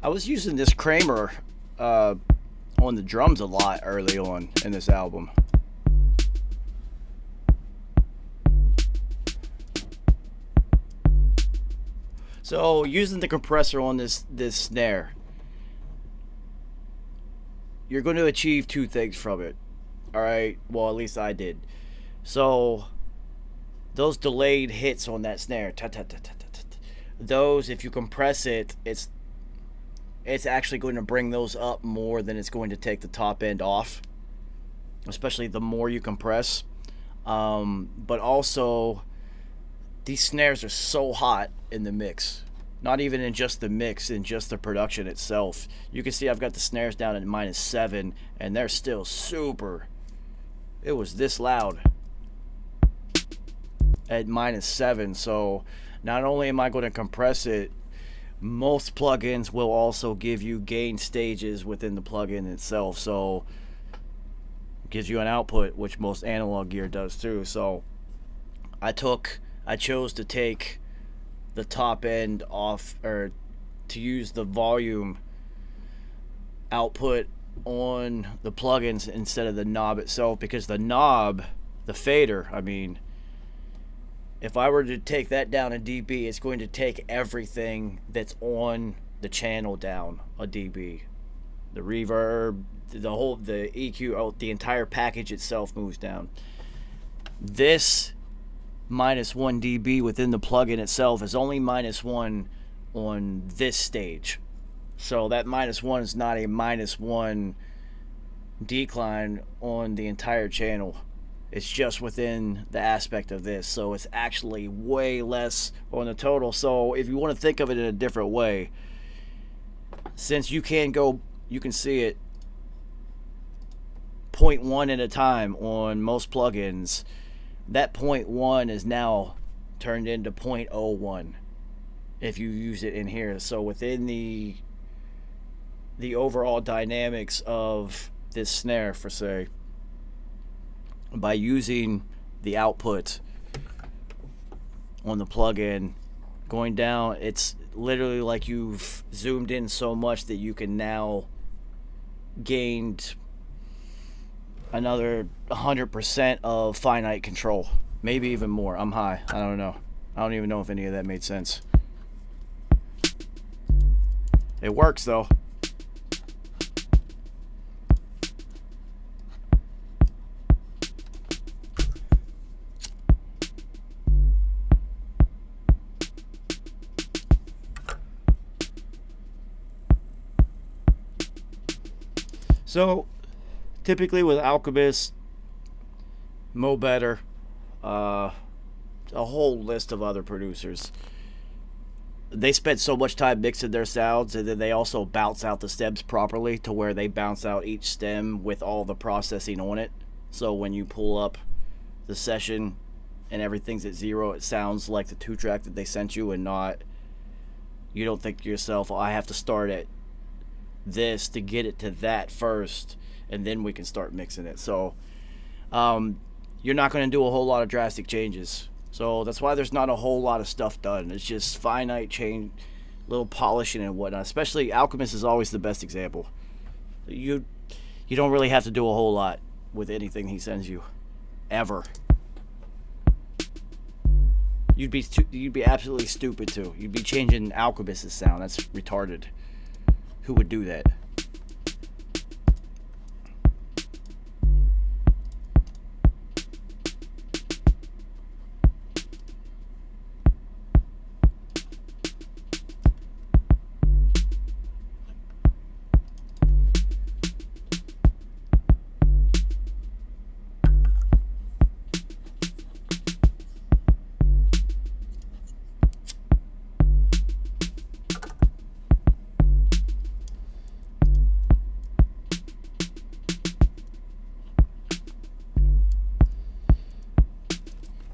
S5: I was using this Kramer on the drums a lot early on in this album. So using the compressor on this snare, you're going to achieve two things from it. Alright, well, at least I did. So those delayed hits on that snare, those, if you compress it, it's actually going to bring those up more than it's going to take the top end off, especially the more you compress. But also, these snares are so hot in the mix. Not even in just the mix, in just the production itself. You can see I've got the snares down at -7, and they're still super. It was this loud at -7. So not only am I going to compress it, most plugins will also give you gain stages within the plugin itself. So it gives you an output, which most analog gear does too. So I chose to take the top end off, or to use the volume output on the plugins instead of the knob itself, because the knob, the fader, I mean, if I were to take that down a dB, it's going to take everything that's on the channel down a dB. The reverb, the EQ, the entire package itself moves down. This -1 dB within the plugin itself is only -1 on this stage. So that -1 is not a -1 decline on the entire channel. It's just within the aspect of this. So it's actually way less on the total. So if you want to think of it in a different way, since you can see it 0.1 at a time on most plugins, that 0.1 is now turned into 0.01 if you use it in here. So within the overall dynamics of this snare, for say, by using the output on the plugin going down, it's literally like you've zoomed in so much that you can now gained another 100% of finite control, maybe even more. I'm high, I don't know, I don't even know if any of that made sense. It works though. So typically with Alchemist, Mo Better, a whole list of other producers, they spend so much time mixing their sounds, and then they also bounce out the stems properly to where they bounce out each stem with all the processing on it. So when you pull up the session and everything's at 0, it sounds like the 2-track that they sent you, and not, you don't think to yourself, oh, I have to start at this to get it to that first, and then we can start mixing it. So you're not going to do a whole lot of drastic changes. So that's why there's not a whole lot of stuff done. It's just finite change, little polishing and whatnot. Especially Alchemist is always the best example. You don't really have to do a whole lot with anything he sends you, ever. You'd be absolutely stupid to. You'd be changing Alchemist's sound. That's retarded. Who would do that?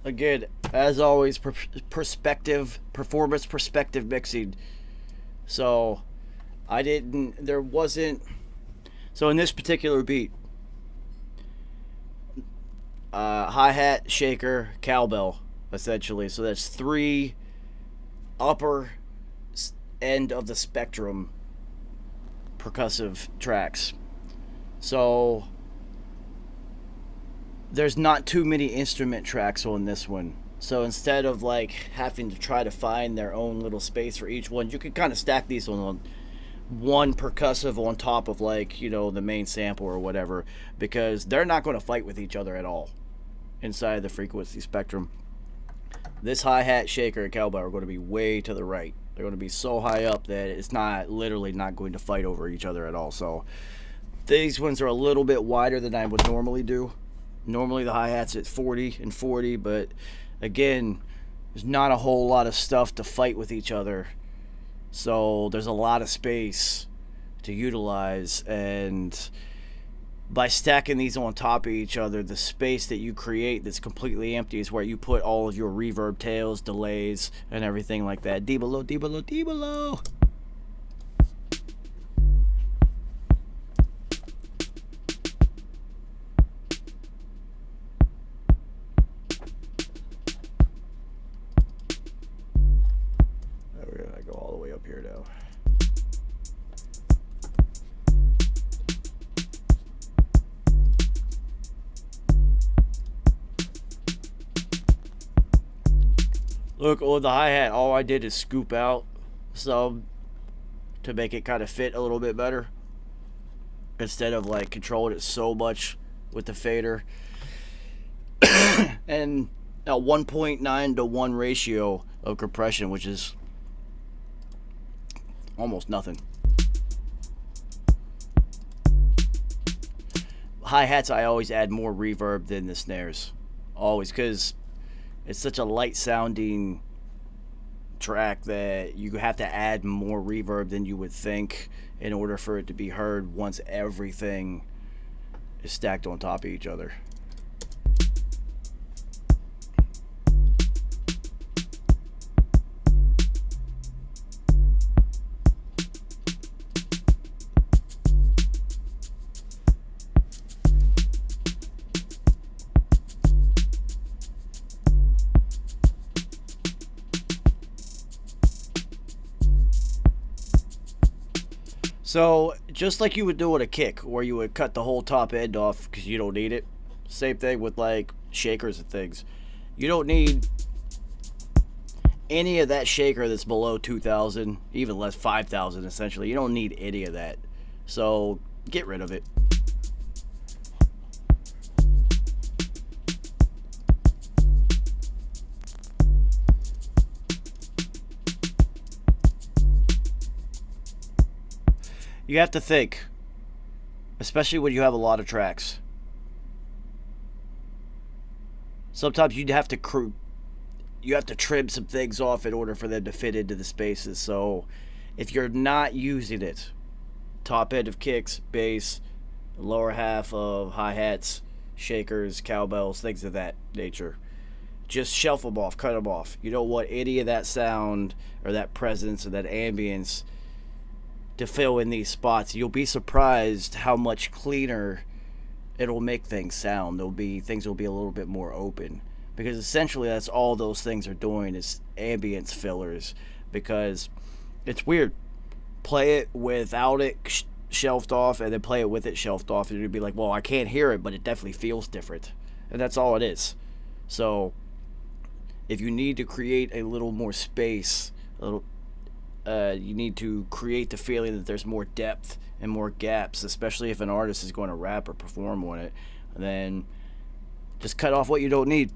S5: Again, as always, perspective, performance perspective mixing. So there wasn't, so in this particular beat, hi-hat, shaker, cowbell, essentially. So that's 3 upper end of the spectrum percussive tracks. So there's not too many instrument tracks on this one. So instead of like having to try to find their own little space for each one, you can kind of stack these on one percussive on top of, like, you know, the main sample or whatever, because they're not going to fight with each other at all inside the frequency spectrum. This hi-hat, shaker, and cowbell are going to be way to the right. They're going to be so high up that it's literally not going to fight over each other at all. So these ones are a little bit wider than I would normally do. Normally the hi-hat's at 40 and 40, but again, there's not a whole lot of stuff to fight with each other So there's a lot of space to utilize, and by stacking these on top of each other, the space that you create that's completely empty is where you put all of your reverb tails, delays, and everything like that. D below, D below, D below. We're gonna go all the way up here now. Look, on the hi-hat, all I did is scoop out some to make it kind of fit a little bit better, instead of like controlling it so much with the fader. And a 1.9 to 1 ratio of compression, which is almost nothing. Hi-hats, I always add more reverb than the snares. Always, because it's such a light sounding track that you have to add more reverb than you would think in order for it to be heard once everything is stacked on top of each other. So, just like you would do with a kick, where you would cut the whole top end off because you don't need it. Same thing with like shakers and things. You don't need any of that shaker that's below 2,000, even less 5,000 essentially. You don't need any of that. So, get rid of it. You have to think, especially when you have a lot of tracks. Sometimes you'd have to trim some things off in order for them to fit into the spaces. So if you're not using it, top end of kicks, bass, lower half of hi-hats, shakers, cowbells, things of that nature, just shelf them off, cut them off. You don't want any of that sound or that presence or that ambience to fill in these spots. You'll be surprised how much cleaner it'll make things sound. Things will be a little bit more open, because essentially that's all those things are doing is ambience fillers. Because it's weird, play it without it shelved off and then play it with it shelved off, and you'd be like, well, I can't hear it, but it definitely feels different. And that's all it is. So if you need to create a little more space, you need to create the feeling that there's more depth and more gaps, especially if an artist is going to rap or perform on it, then just cut off what you don't need.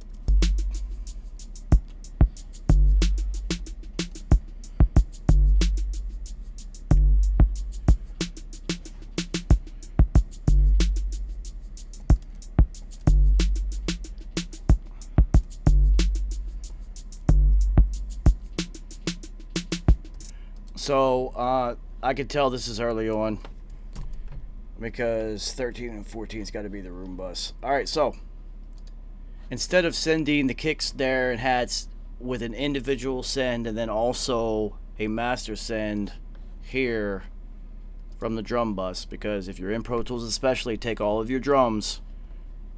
S5: So, I can tell this is early on, because 13 and 14's got to be the room bus. Alright, so, instead of sending the kick, snare, and hats with an individual send and then also a master send here from the drum bus, because if you're in Pro Tools especially, take all of your drums.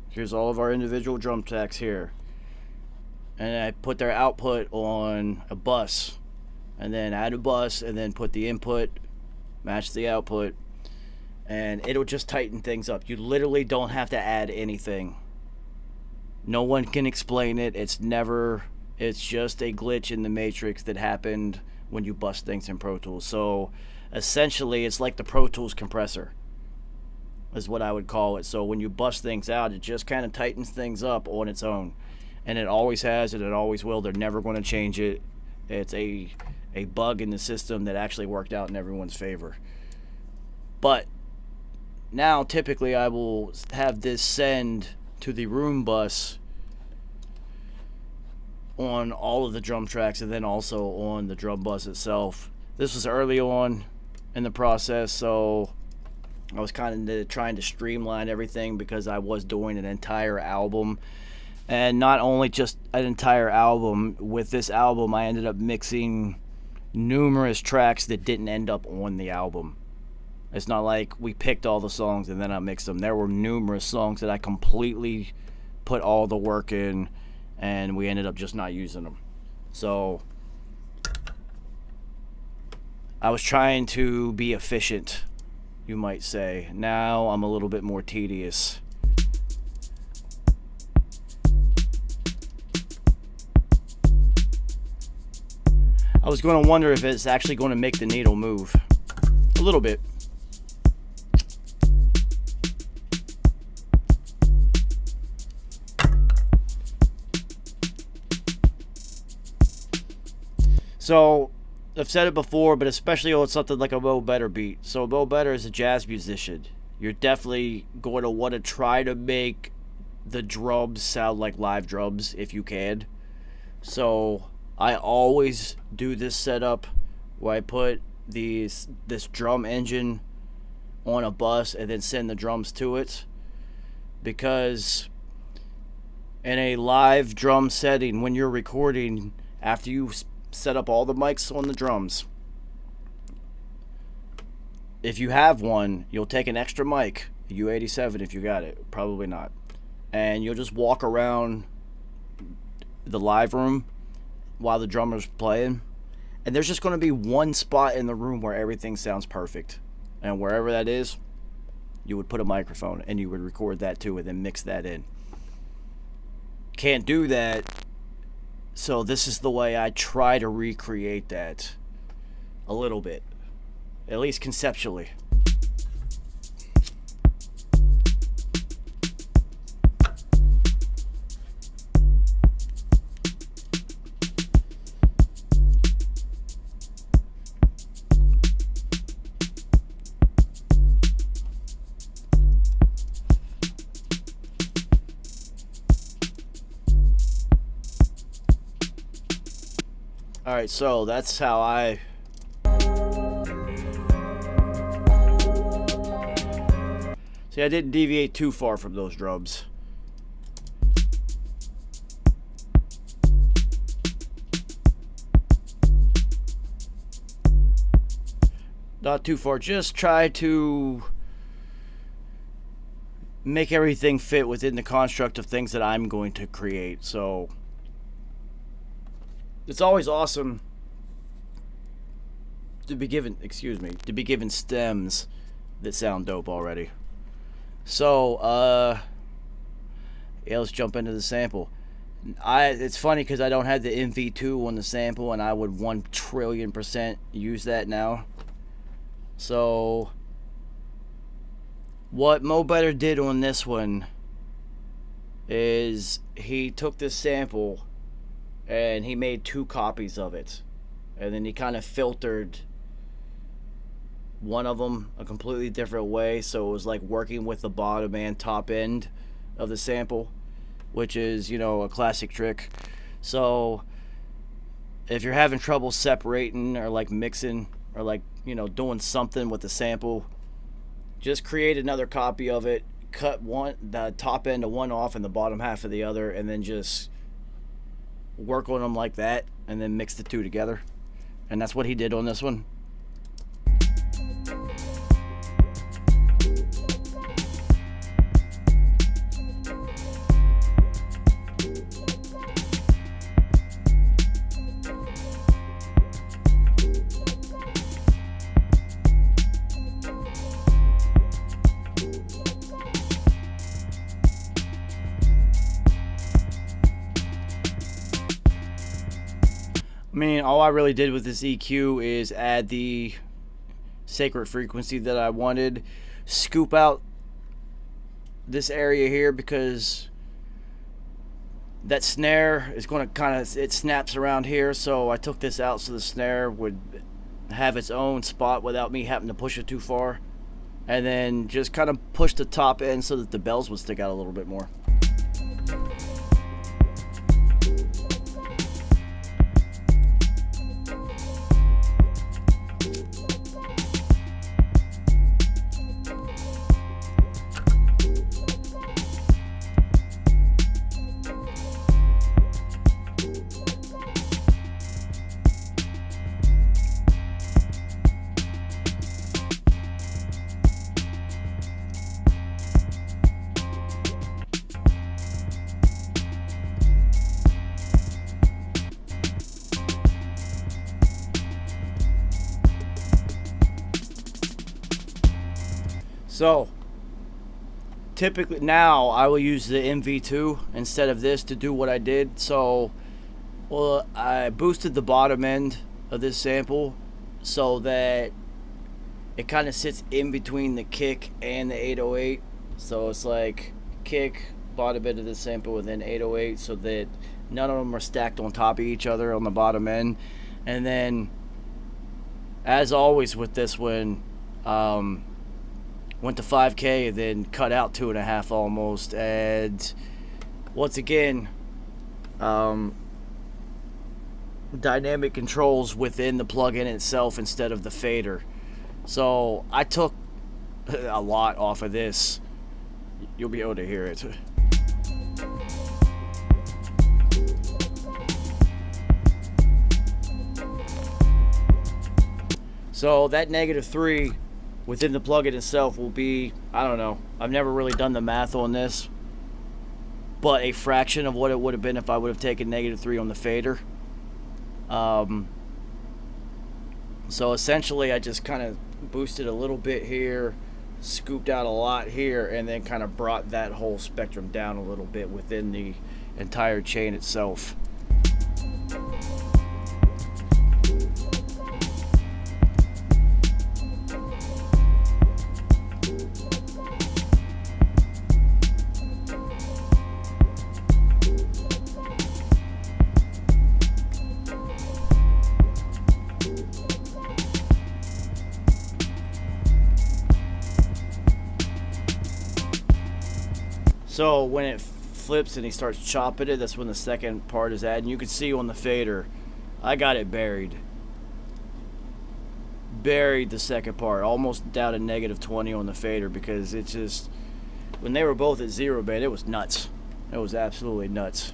S5: Here's all of our individual drum tracks here. And I put their output on a bus, and then add a bus, and then put the input, match the output, and it'll just tighten things up. You literally don't have to add anything. No one can explain it. It's just a glitch in the matrix that happened when you bust things in Pro Tools. So essentially it's like the Pro Tools compressor is what I would call it. So when you bust things out, it just kind of tightens things up on its own, and it always has, and it always will. They're never going to change it. It's a bug in the system that actually worked out in everyone's favor. But now typically I will have this send to the room bus on all of the drum tracks, and then also on the drum bus itself. This was early on in the process, so I was kind of trying to streamline everything because I was doing an entire album. And not only just an entire album, with this album I ended up mixing numerous tracks that didn't end up on the album. It's not like we picked all the songs and then I mixed them. There were numerous songs that I completely put all the work in and we ended up just not using them. So I was trying to be efficient, you might say. Now I'm a little bit more tedious. I was going to wonder if it's actually going to make the needle move. A little bit. So, I've said it before, but especially on something like a Mo Better beat. So, Mo Better is a jazz musician. You're definitely going to want to try to make the drums sound like live drums if you can. So, I always do this setup where I put this drum engine on a bus and then send the drums to it. Because in a live drum setting, when you're recording, after you set up all the mics on the drums, if you have one, you'll take an extra mic, a U87 if you got it, probably not, and you'll just walk around the live room while the drummer's playing, and there's just going to be one spot in the room where everything sounds perfect, and wherever that is, you would put a microphone and you would record that too and then mix that in. Can't do that. So this is the way I try to recreate that a little bit, at least conceptually. Alright, so that's how I... See, I didn't deviate too far from those drums. Not too far, just try to make everything fit within the construct of things that I'm going to create, so... It's always awesome to be given, stems that sound dope already. So, yeah, let's jump into the sample. It's funny because I don't have the MV2 on the sample, and I would 1,000,000,000% use that now. So, what Mo Better did on this one is he took this sample and he made 2 copies of it, and then he kind of filtered one of them a completely different way, so it was like working with the bottom and top end of the sample, which is, you know, a classic trick. So if you're having trouble separating or like mixing or like, you know, doing something with the sample, just create another copy of it, cut the top end of one off and the bottom half of the other, and then just work on them like that, and then mix the 2 together. And that's what he did on this one. I mean, all I really did with this EQ is add the sacred frequency that I wanted, scoop out this area here because that snare is going to kind of, it snaps around here, so I took this out so the snare would have its own spot without me having to push it too far, and then just kind of push the top end so that the bells would stick out a little bit more. So typically now I will use the MV2 instead of this to do what I did. So well, I boosted the bottom end of this sample so that it kind of sits in between the kick and the 808. So it's like kick, bottom end of the sample, and then 808, so that none of them are stacked on top of each other on the bottom end. And then, as always with this one, went to 5K and then cut out 2.5 almost. And once again, dynamic controls within the plug-in itself instead of the fader. So I took a lot off of this. You'll be able to hear it. So that -3 within the plug-in itself will be, I don't know, I've never really done the math on this, but a fraction of what it would have been if I would have taken -3 on the fader. So essentially I just kind of boosted a little bit here, scooped out a lot here, and then kind of brought that whole spectrum down a little bit within the entire chain itself. So when it flips and he starts chopping it, that's when the second part is added. And you can see on the fader, I got it buried. Buried the second part, almost down to -20 on the fader, because it just, when they were both at 0 band, it was nuts. It was absolutely nuts.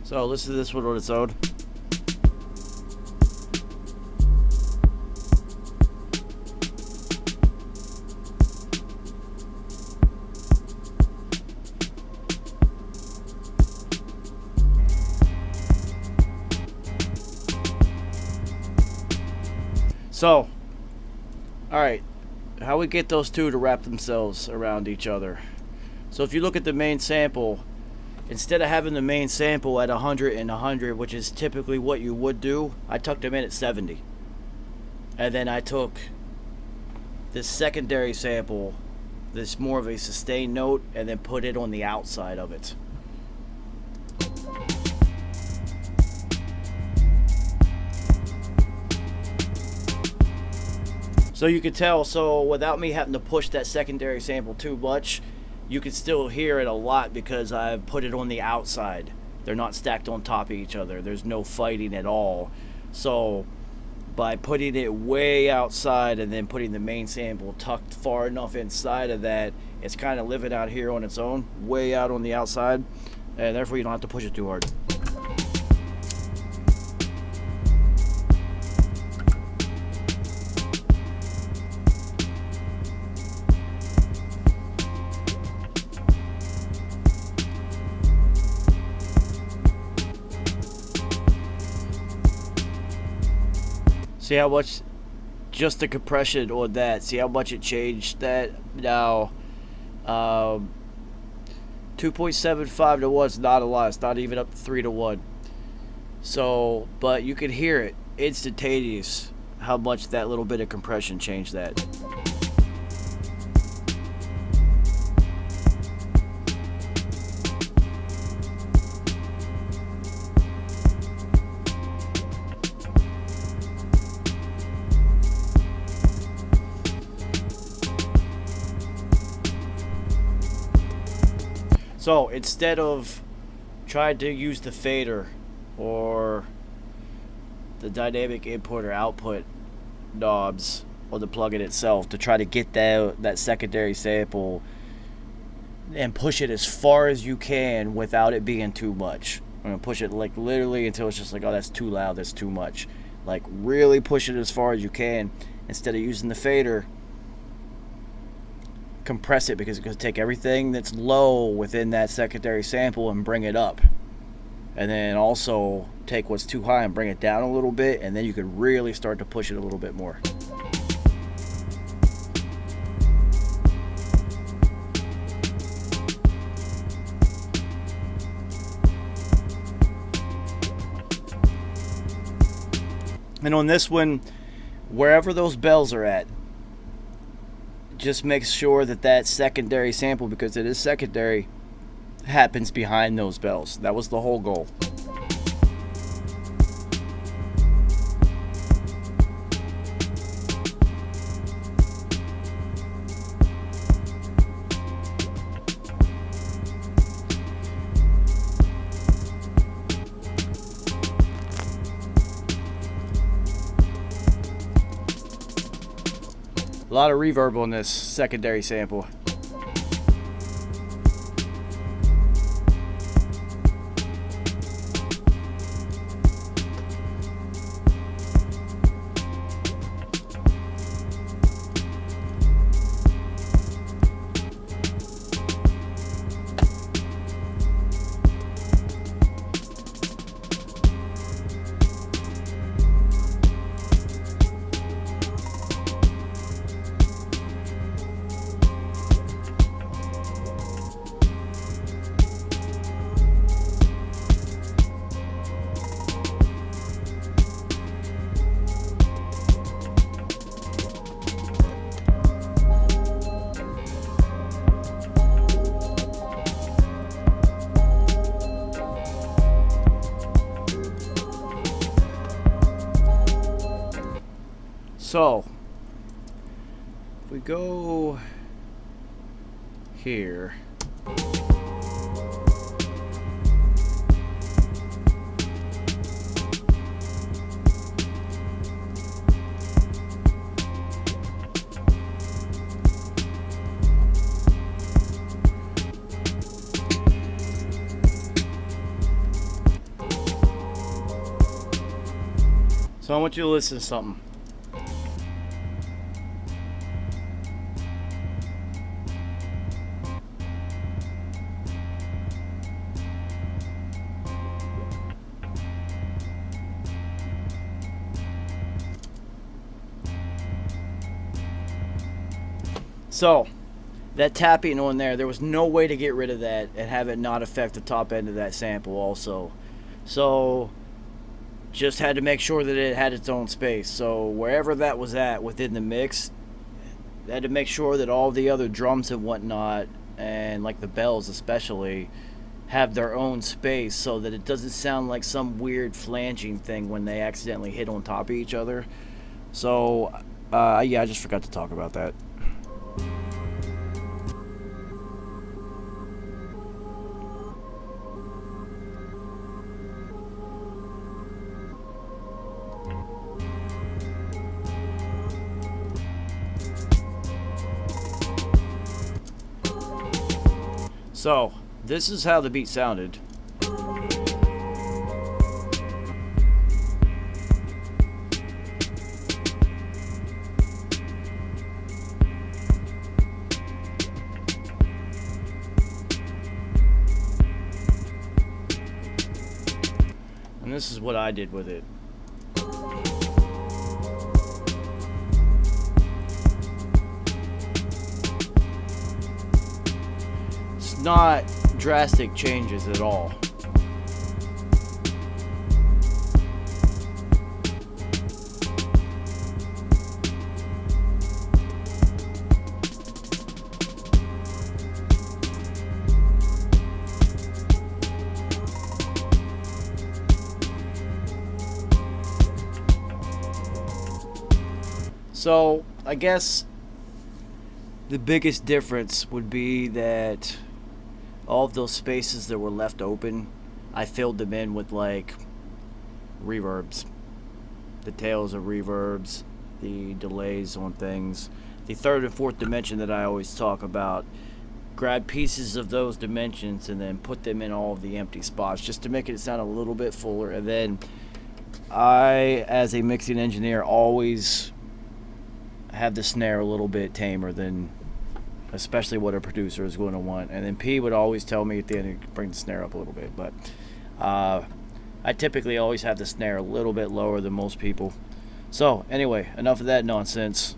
S5: So listen to this one on its own. So, alright, how we get those two to wrap themselves around each other. So if you look at the main sample, instead of having the main sample at 100 and 100, which is typically what you would do, I tucked them in at 70. And then I took this secondary sample, this more of a sustained note, and then put it on the outside of it. So you can tell, so without me having to push that secondary sample too much, you can still hear it a lot because I've put it on the outside. They're not stacked on top of each other. There's no fighting at all. So by putting it way outside and then putting the main sample tucked far enough inside of that, it's kind of living out here on its own, way out on the outside, and therefore you don't have to push it too hard. See how much just the compression on that, see how much it changed that? Now 2.75 to 1 is not a lot. It's not even up to 3 to 1. So, but you can hear it instantaneous how much that little bit of compression changed that. So instead of trying to use the fader or the dynamic input or output knobs on the plugin itself to try to get that secondary sample and push it as far as you can without it being too much, I'm gonna push it like literally until it's just like, oh, that's too loud, that's too much. Like really push it as far as you can. Instead of using the fader, compress it, because it's gonna take everything that's low within that secondary sample and bring it up. And then also take what's too high and bring it down a little bit, and then you can really start to push it a little bit more. And on this one, wherever those bells are at, just make sure that that secondary sample, because it is secondary, happens behind those bells. That was the whole goal. A lot of reverb on this secondary sample. So, if we go here, so I want you to listen to something. So, that tapping on there was no way to get rid of that and have it not affect the top end of that sample also. So, just had to make sure that it had its own space. So, wherever that was at within the mix, I had to make sure that all the other drums and whatnot, and like the bells especially, have their own space so that it doesn't sound like some weird flanging thing when they accidentally hit on top of each other. So, yeah, I just forgot to talk about that. So, this is how the beat sounded. And this is what I did with it. Not drastic changes at all. So, I guess the biggest difference would be that all of those spaces that were left open, I filled them in with like reverbs, the tails of reverbs, the delays on things, the third and fourth dimension that I always talk about, grab pieces of those dimensions and then put them in all of the empty spots just to make it sound a little bit fuller. And then I, as a mixing engineer, always have the snare a little bit tamer than especially what a producer is going to want. And then P would always tell me at the end to bring the snare up a little bit. But I typically always have the snare a little bit lower than most people. So anyway, enough of that nonsense.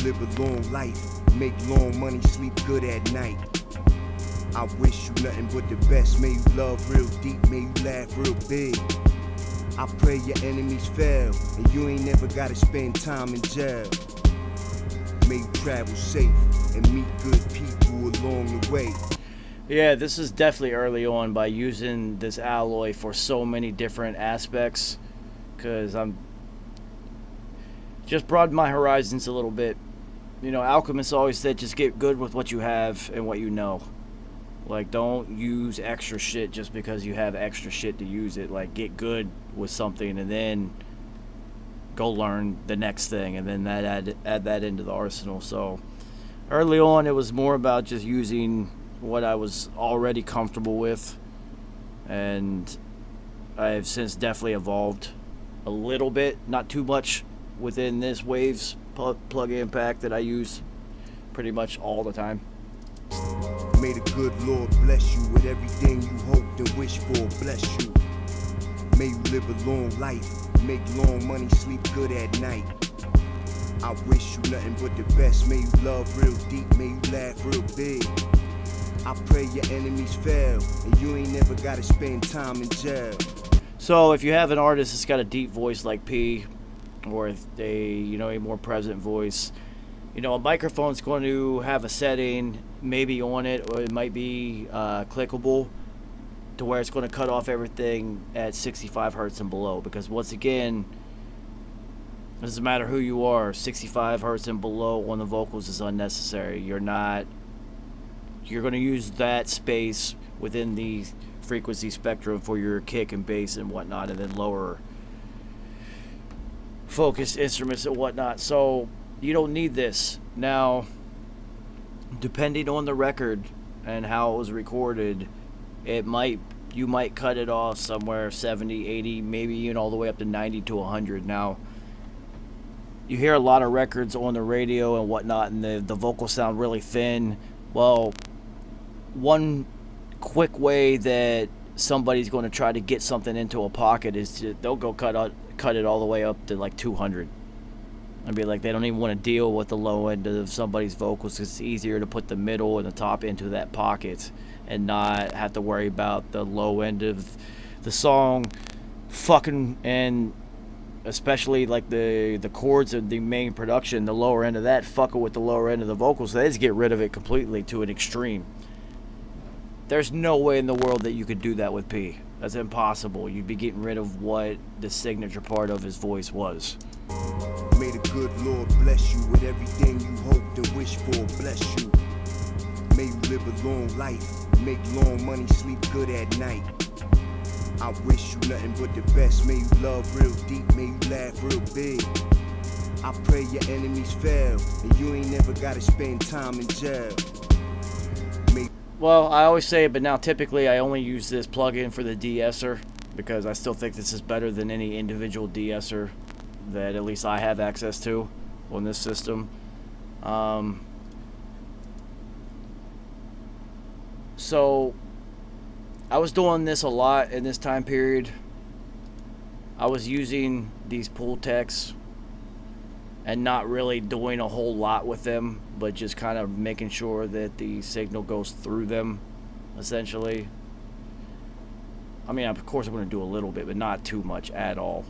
S4: Live a long life, make long money, sleep good at night. I wish you nothing but the best. May you love real deep, may you laugh real big. I pray your enemies fail, and you ain't never gotta spend time in jail. May you travel safe and meet good people along the way.
S5: Yeah, this is definitely early on by using this alloy for so many different aspects, because I'm just broaden my horizons a little bit. You know, alchemists always said just get good with what you have and what you know. Like, don't use extra shit just because you have extra shit to use it. Like, get good with something and then go learn the next thing, and then add that into the arsenal. So early on, it was more about just using what I was already comfortable with, and I have since definitely evolved a little bit, not too much, within this Waves plug-in pack that I use pretty much all the time.
S4: May the good Lord bless you with everything you hoped and wish for. Bless you. May you live a long life, make long money, sleep good at night. I wish you nothing but the best. May you love real deep, may you laugh real big. I pray your enemies fail, and you ain't never gotta spend time in jail.
S5: So if you have an artist that's got a deep voice like P, or if a more present voice, a microphone's going to have a setting maybe on it, or it might be clickable to where it's going to cut off everything at 65 hertz and below. Because once again, it doesn't matter who you are, 65 hertz and below on the vocals is unnecessary. You're going to use that space within the frequency spectrum for your kick and bass and whatnot, and then lower focused instruments and whatnot. So you don't need this. Now, depending on the record and how it was recorded, you might cut it off somewhere 70, 80, maybe even all the way up to 90 to 100. Now, you hear a lot of records on the radio and whatnot, and the vocals sound really thin. Well, one quick way that somebody's going to try to get something into a pocket is they'll go cut it all the way up to like 200. I'd be like, they don't even want to deal with the low end of somebody's vocals, because it's easier to put the middle and the top into that pocket and not have to worry about the low end of the song fucking, and especially like the chords of the main production, the lower end of that fucking with the lower end of the vocals. So they just get rid of it completely to an extreme. There's no way in the world that you could do that with P. That's impossible. You'd be getting rid of what the signature part of his voice was.
S4: May the good Lord bless you with everything you hoped and wish for. Bless you. May you live a long life, make long money, sleep good at night. I wish you nothing but the best. May you love real deep, may you laugh real big. I pray your enemies fail, and you ain't never gotta spend time in jail.
S5: Well, I always say it, but now typically I only use this plugin for the de-esser, because I still think this is better than any individual de-esser that at least I have access to on this system. So I was doing this a lot in this time period. I was using these Pultecs and not really doing a whole lot with them, but just kind of making sure that the signal goes through them, essentially. I mean, of course I'm going to do a little bit, but not too much at all.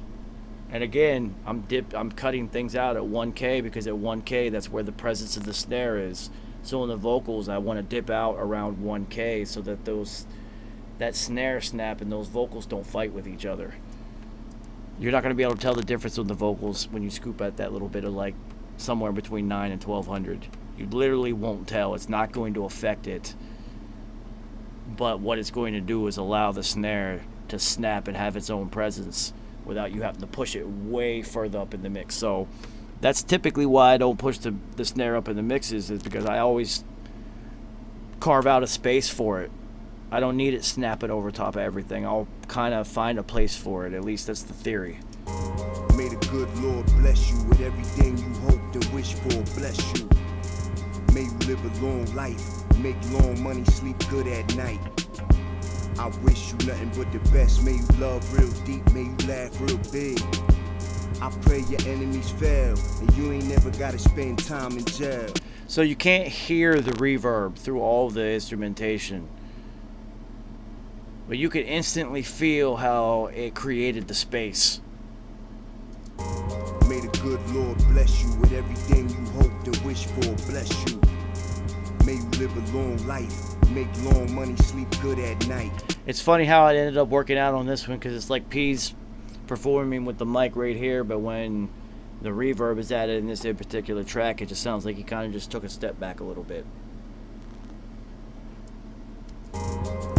S5: And again, I'm cutting things out at 1K, because at 1K, that's where the presence of the snare is. So in the vocals, I want to dip out around 1K so that that snare snap and those vocals don't fight with each other. You're not going to be able to tell the difference with the vocals when you scoop at that little bit of like somewhere between 9 and 1200. You literally won't tell. It's not going to affect it. But what it's going to do is allow the snare to snap and have its own presence without you having to push it way further up in the mix. So that's typically why I don't push the snare up in the mixes, is because I always carve out a space for it. I don't need it snapping over top of everything. I'll kind of find a place for it. At least that's the theory.
S4: May the good Lord bless you with everything you hoped and wish for. Bless you. May you live a long life, make long money, sleep good at night. I wish you nothing but the best. May you love real deep, may you laugh real big. I pray your enemies fail, and you ain't never gotta spend time in jail.
S5: So you can't hear the reverb through all the instrumentation, but you can instantly feel how it created the space.
S4: May the good Lord bless you with everything you hoped and wish for. Bless you. May you live a long life, make long money, sleep good at night.
S5: It's funny how it ended up working out on this one, because it's like P's performing with the mic right here, but when the reverb is added in this particular track, it just sounds like he kind of just took a step back a little bit.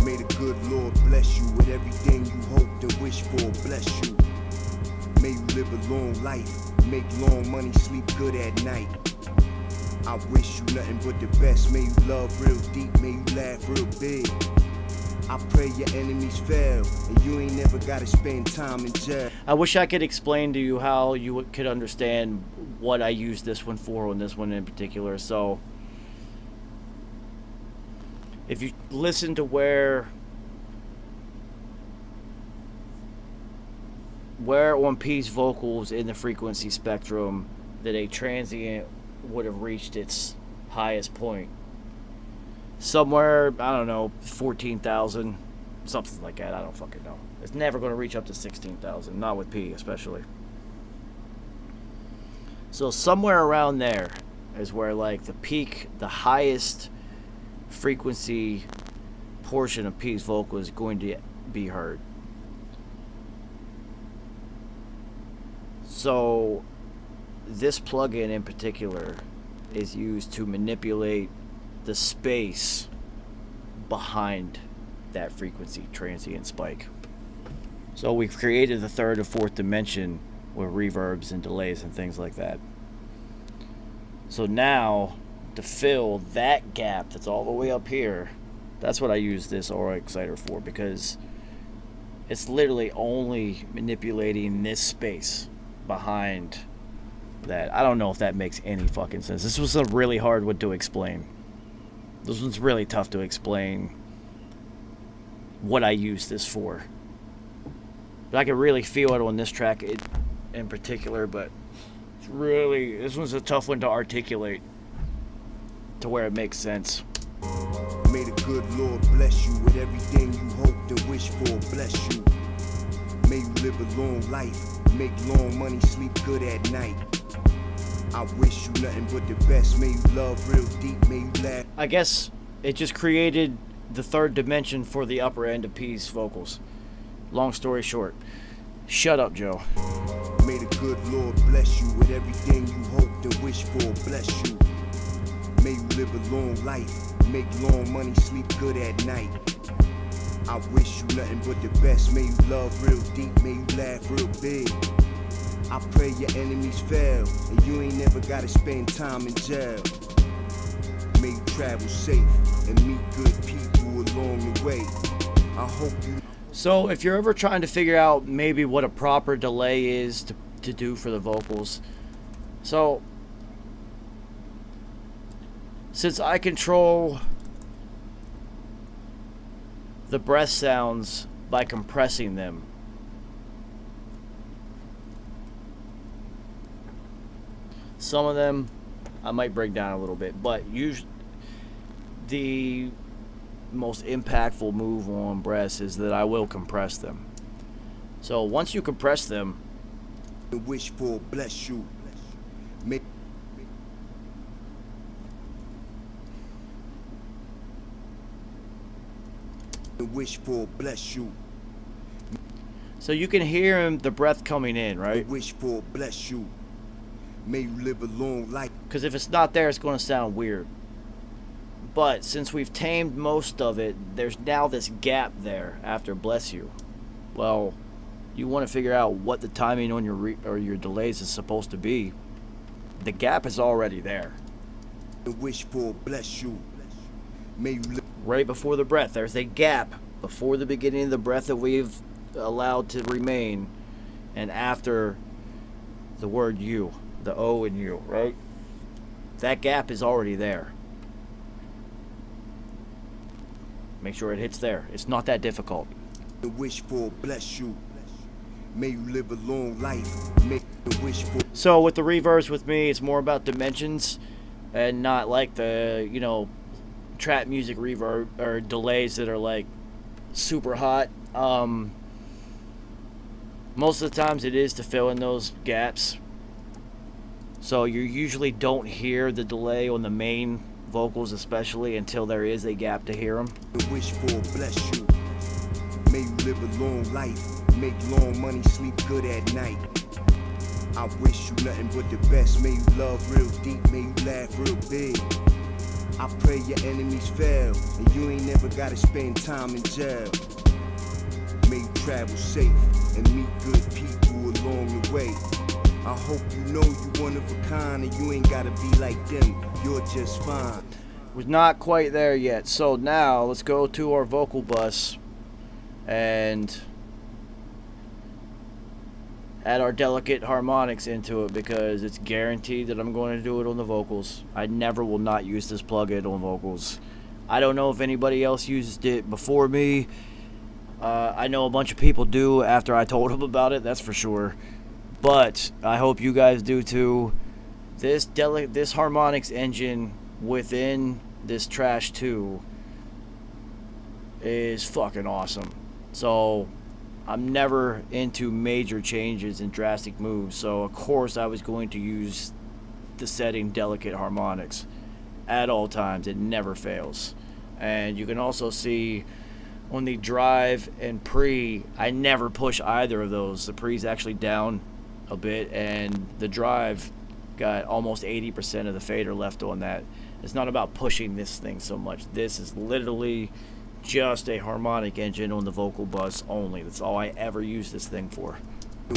S4: May the good Lord bless you with everything you hoped and wish for. Bless you. May you live a long life, make long money, sleep good at night. I wish you nothing but the best. May you love real deep, may you laugh real big. I pray your enemies fail, and you ain't never gotta spend time in jail.
S5: I wish I could explain to you how you could understand what I use this one for, on this one in particular. So if you listen to where on P's vocals in the frequency spectrum that a transient would have reached its highest point, somewhere, I don't know, 14,000, something like that. I don't fucking know. It's never going to reach up to 16,000, not with P especially. So somewhere around there is where like the peak, the highest frequency portion of P's vocal is going to be heard. So this plugin in particular is used to manipulate the space behind that frequency transient spike. So we've created the third and fourth dimension with reverbs and delays and things like that. So now to fill that gap that's all the way up here, that's what I use this aura exciter for, because it's literally only manipulating this space behind that. I don't know if that makes any fucking sense. This was a really hard one to explain. This one's really tough to explain what I use this for. But I can really feel it on this track in particular, but it's really, this one's a tough one to articulate to where it makes sense.
S4: May the good Lord bless you with everything you hoped and wish for. Bless you. May you live a long life, make long money, sleep good at night. I wish you nothing but the best. May you love real deep, may you laugh.
S5: I guess it just created the third dimension for the upper end of P's vocals. Long story short. Shut up, Joe.
S4: May the good Lord bless you with everything you hoped and wish for. Bless you. May you live a long life, make long money, sleep good at night. I wish you nothing but the best. May you love real deep, may you laugh real big. I pray your enemies fail, and you ain't never gotta spend time in jail. May you travel safe and meet good people along the way. I hope you.
S5: So if you're ever trying to figure out maybe what a proper delay is to do for the vocals, so since I control the breath sounds by compressing them, some of them I might break down a little bit, but usually the most impactful move on breaths is that I will compress them. So once you compress them,
S4: wish for bless you. May wish for bless you.
S5: so you can hear the breath coming in, right?
S4: Wish for bless you. May you live a long life.
S5: Because if it's not there, it's going to sound weird. But since we've tamed most of it, there's now this gap there after bless you. well, you want to figure out what the timing on your delays is supposed to be. The gap is already there.
S4: Wish for bless you. May you live.
S5: Right before the breath, there's a gap before the beginning of the breath that we've allowed to remain, and after the word you, the O in you, right? That gap is already there. Make sure it hits there. It's not that difficult.
S4: Wish for bless you. May you live a long life. Make the wish for.
S5: So with the reverbs with me, it's more about dimensions and not like the, trap music reverb or delays that are like super hot. Most of the times it is to fill in those gaps. So you usually don't hear the delay on the main vocals, especially until there is a gap to hear them.
S4: Wish for bless you. May you live a long life. Make long money, sleep good at night. I wish you nothing but the best. May you love real deep. May you laugh real big. I pray your enemies fail, and you ain't never gotta spend time in jail. May you travel safe and meet good people along the way. I hope you know you one of a kind, and you ain't gotta be like them. You're just fine.
S5: We're not quite there yet. So now let's go to our vocal bus and add our delicate harmonics into it, because it's guaranteed that I'm going to do it on the vocals. I never will not use this plugin on vocals. I don't know if anybody else used it before me. I know a bunch of people do after I told them about it, that's for sure. But I hope you guys do too. This harmonics engine within this Trash 2 is fucking awesome. So I'm never into major changes and drastic moves, so of course I was going to use the setting delicate harmonics at all times. It never fails. And you can also see on the drive and pre, I never push either of those. The pre's actually down a bit, and the drive got almost 80% of the fader left on that. It's not about pushing this thing so much. This is literally just a harmonic engine on the vocal bus only. That's all I ever use this thing for.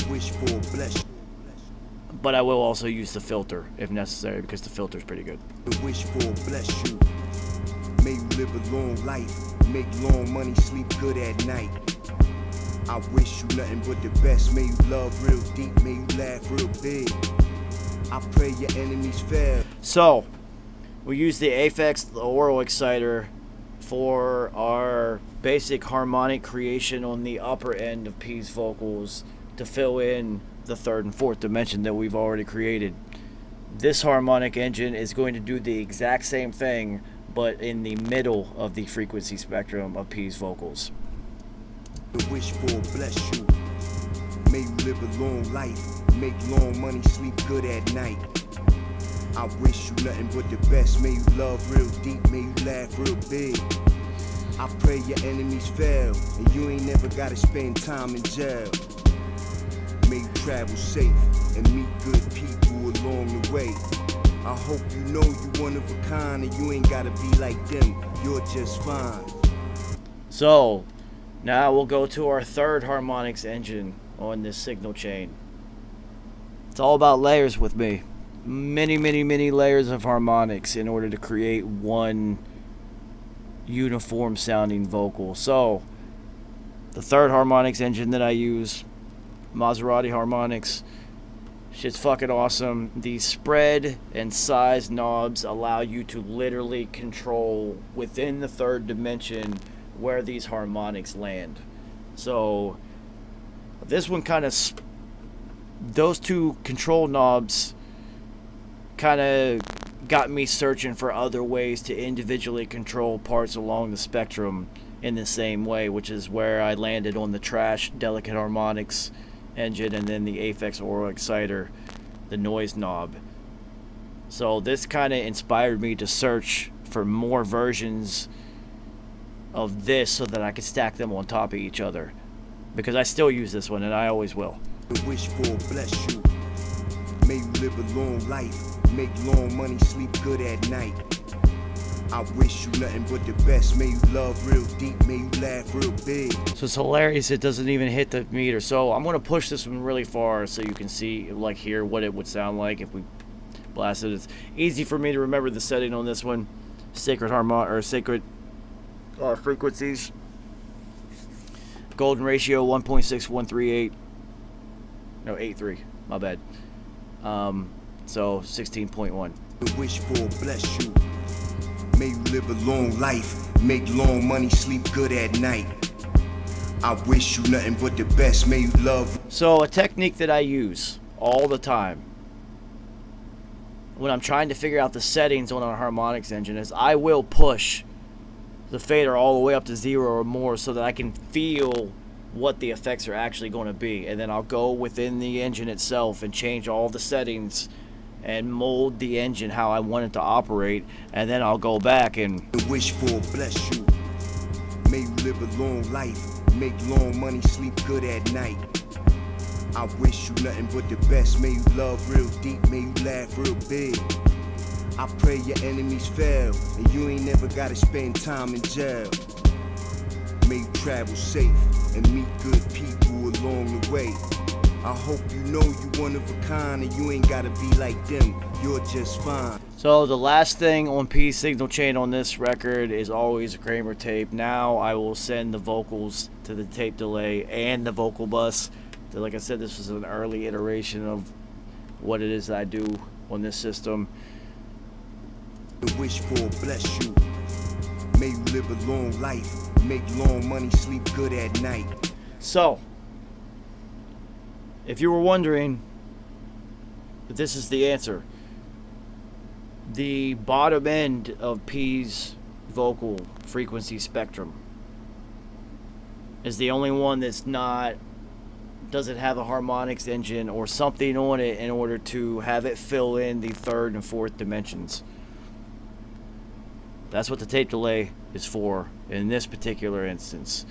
S4: Wish for bless.
S5: But I will also use the filter if necessary, because the filter is pretty good.
S4: Wish for bless you. May you live a long life. Make long money, sleep good at night. I wish you nothing but the best. May you love real deep. May you laugh real big. I pray your enemies fail.
S5: So we use the Aphex, the Aural Exciter, for our basic harmonic creation on the upper end of P's vocals to fill in the third and fourth dimension that we've already created. This harmonic engine is going to do the exact same thing, but in the middle of the frequency spectrum of P's vocals.
S4: Wish for bless you. May you live a long life. Make long money, sleep good at night. I wish you nothing but the best. May you love real deep. May you laugh real big. I pray your enemies fail, and you ain't never gotta spend time in jail. May you travel safe and meet good people along the way. I hope you know you one of a kind, and you ain't gotta be like them. You're just fine.
S5: So now we'll go to our third harmonics engine on this signal chain. It's all about layers with me. Many layers of harmonics in order to create one uniform sounding vocal. So the third harmonics engine that I use, Maserati Harmonics, shit's fucking awesome. The spread and size knobs allow you to literally control within the third dimension where these harmonics land. So this one kind of, those two control knobs kind of got me searching for other ways to individually control parts along the spectrum in the same way, which is where I landed on the Trash delicate harmonics engine, and then the Aphex Aural Exciter, the noise knob. So this kind of inspired me to search for more versions of this so that I could stack them on top of each other, because I still use this one and I always will.
S4: Wish for bless you. May you live a long life. Make long money, sleep good at night. I wish you nothing but the best. May you love real deep, may you laugh real big.
S5: So it's hilarious it doesn't even hit the meter. So I'm going to push this one really far so you can see, like, hear what it would sound like if we blasted. It's easy for me to remember the setting on this one. Sacred frequencies. Golden ratio 1.6138. No, 83. My bad. So 16.1.
S4: Wish for bless you. May you live a long life, make long money, sleep good at night. I wish you nothing but the best. May you love.
S5: So a technique that I use all the time when I'm trying to figure out the settings on a harmonics engine is I will push the fader all the way up to 0 or more so that I can feel what the effects are actually going to be, and then I'll go within the engine itself and change all the settings and mold the engine how I want it to operate, and then I'll go back and
S4: Wish for bless you. May you live a long life, make long money, sleep good at night. I wish you nothing but the best. May you love real deep, may you laugh real big. I pray your enemies fail, and you ain't never gotta spend time in jail. May you travel safe and meet good people along the way. I hope you know you one of a kind, and you ain't gotta be like them, you're just fine.
S5: So the last thing on P's signal chain on this record is always a Kramer tape. Now I will send the vocals to the tape delay and the vocal bus. So like I said, this was an early iteration of what it is that I do on this system.
S4: Wish for bless you. May you live a long life, make long money, sleep good at night.
S5: So, if you were wondering, this is the answer. The bottom end of P's vocal frequency spectrum is the only one that's doesn't have a harmonics engine or something on it in order to have it fill in the third and fourth dimensions. That's what the tape delay is for in this particular instance.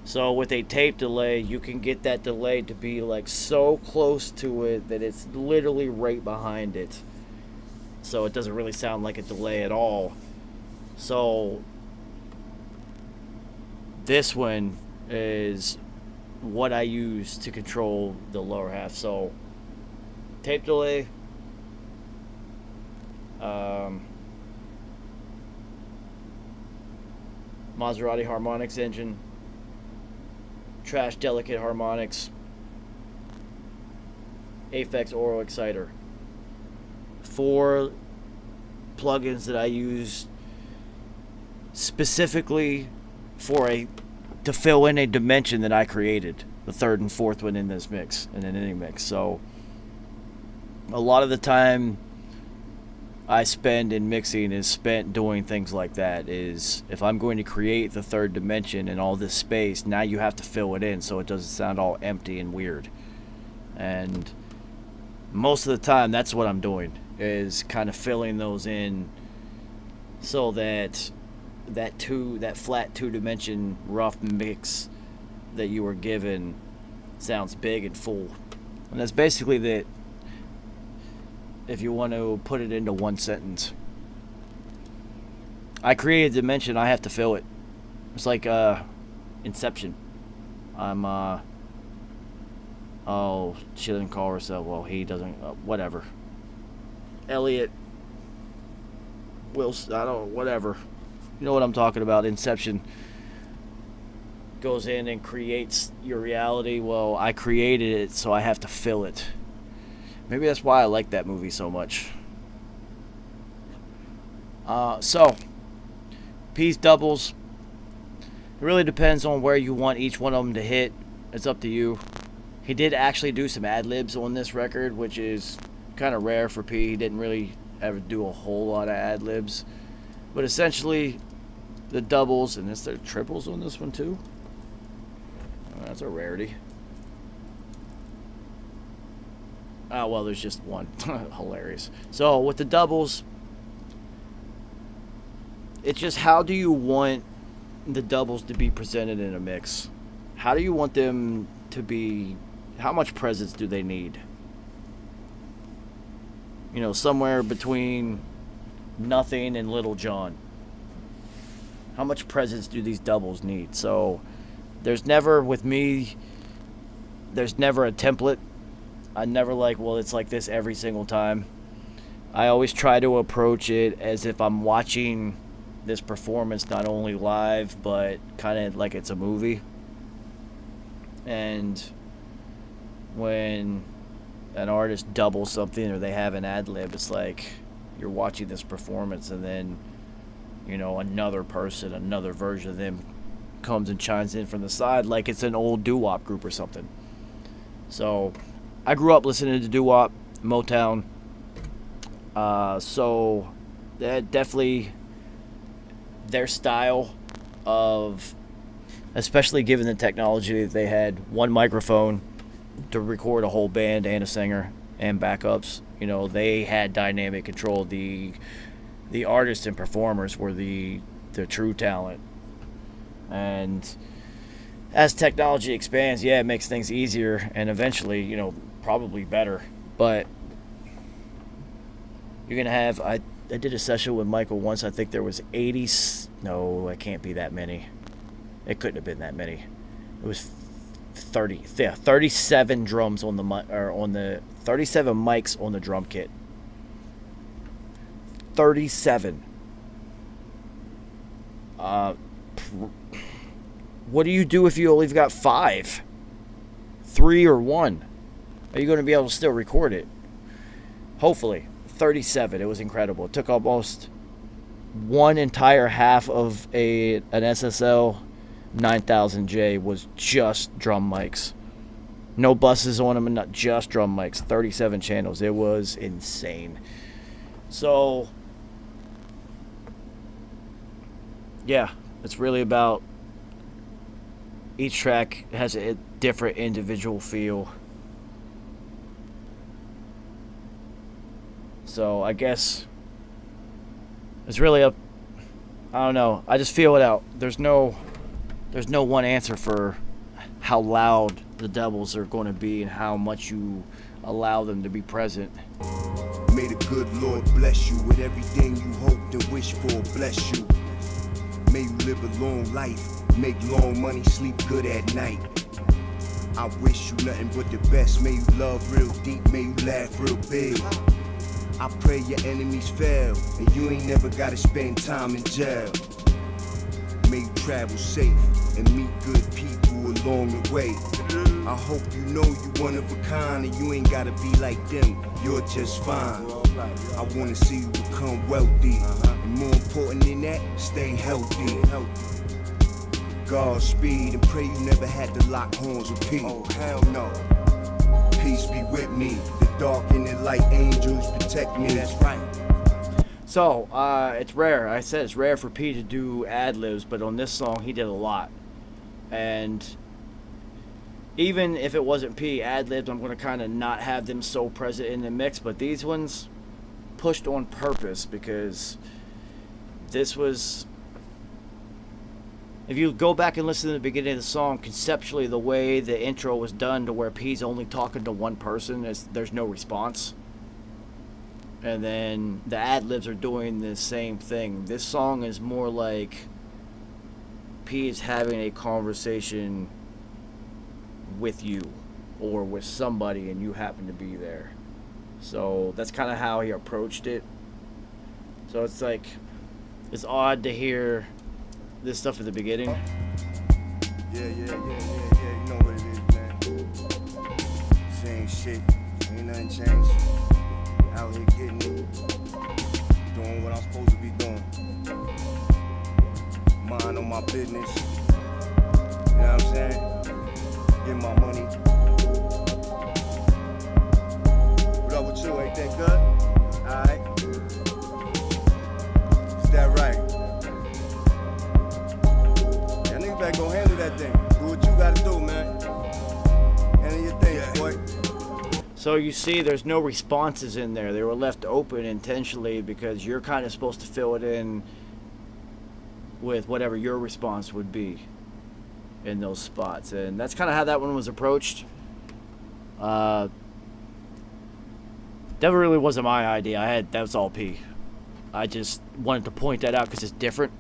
S5: So with a tape delay, you can get that delay to be like so close to it that it's literally right behind it. So it doesn't really sound like a delay at all. So this one is what I use to control the lower half. So tape delay, Maserati harmonics engine, Trash Delicate harmonics, Aphex Aural Exciter. 4 plugins that I use specifically to fill in a dimension that I created, the third and fourth one in this mix, in any mix. So a lot of the time I spend in mixing is spent doing things like that. Is if I'm going to create the third dimension and all this space, now you have to fill it in so it doesn't sound all empty and weird. And most of the time that's what I'm doing, is kind of filling those in so that that flat 2-dimension rough mix that you were given sounds big and full. And that's basically that. If you want to put it into one sentence, I created a dimension, I have to fill it. It's like Inception. Oh, she doesn't call herself, well, he doesn't, whatever. Elliot Wilson, whatever. You know what I'm talking about. Inception goes in and creates your reality. Well, I created it, so I have to fill it. Maybe that's why I like that movie so much. So, P's doubles. It really depends on where you want each one of them to hit. It's up to you. He did actually do some ad-libs on this record, which is kind of rare for P. He didn't really ever do a whole lot of ad-libs. But essentially, the doubles, and is there triples on this one too? That's a rarity. Oh, well, there's just one. Hilarious. So, with the doubles, it's just how do you want the doubles to be presented in a mix? How do you want them to be, how much presence do they need? You know, somewhere between nothing and Little John. How much presence do these doubles need? So there's never, with me, there's never a template. I never like, well, it's like this every single time. I always try to approach it as if I'm watching this performance not only live, but kind of like it's a movie. And when an artist doubles something or they have an ad lib, it's like you're watching this performance, and then, you know, another person, another version of them comes and chimes in from the side like it's an old doo-wop group or something. So I grew up listening to doo-wop, Motown. So that definitely their style of, especially given the technology that they had, one microphone to record a whole band and a singer and backups. You know, they had dynamic control. The artists and performers were the true talent. And as technology expands, yeah, it makes things easier and eventually, you know, probably better. But you're gonna have, I did a session with Michael once. I think there was 80. No, it can't be that many. It couldn't have been that many. It was 37 drums on the 37 mics on the drum kit. 37. What do you do if you only got 5, 3, or 1? Are you going to be able to still record it? Hopefully. 37. It was incredible. It took almost one entire half of an SSL 9000J was just drum mics. No buses on them, and not just drum mics. 37 channels. It was insane. So, yeah, it's really about each track has a different individual feel. So I guess it's really up. I don't know. I just feel it out. There's no one answer for how loud the doubles are going to be and how much you allow them to be present.
S4: May the good Lord bless you with everything you hoped and wish for. Bless you. May you live a long life, make long money, sleep good at night. I wish you nothing but the best. May you love real deep, may you laugh real big. I pray your enemies fail, and you ain't never gotta spend time in jail. May you travel safe and meet good people along the way. I hope you know you one of a kind, and you ain't gotta be like them, you're just fine. I wanna see you become wealthy, and more important than that, stay healthy. Godspeed, and pray you never had to lock horns with P. Oh hell no. Peace be with me. The dark and the light angels protect me. That's right.
S5: So, it's rare. I said it's rare for P to do ad-libs, but on this song he did a lot. And even if it wasn't P, ad-libs, I'm going to kind of not have them so present in the mix, but these ones pushed on purpose because this was... If you go back and listen to the beginning of the song, conceptually the way the intro was done to where P's only talking to one person, there's no response. And then the ad-libs are doing the same thing. This song is more like P is having a conversation with you or with somebody and you happen to be there. So that's kind of how he approached it. So it's like, it's odd to hear this stuff at the beginning.
S4: Yeah, you know what it is, man. Same shit, ain't nothing changed. Out here getting it, doing what I'm supposed to be doing. Mind on my business, you know what I'm saying? Get my money. What up with you, everything good? Alright. Is that right? Better go handle that thing. Do what you gotta do, man. Handle your thing, boy.
S5: So you see there's no responses in there. They were left open intentionally because you're kind of supposed to fill it in with whatever your response would be in those spots. And that's kind of how that one was approached. That really wasn't my idea. That was all P. I just wanted to point that out because it's different.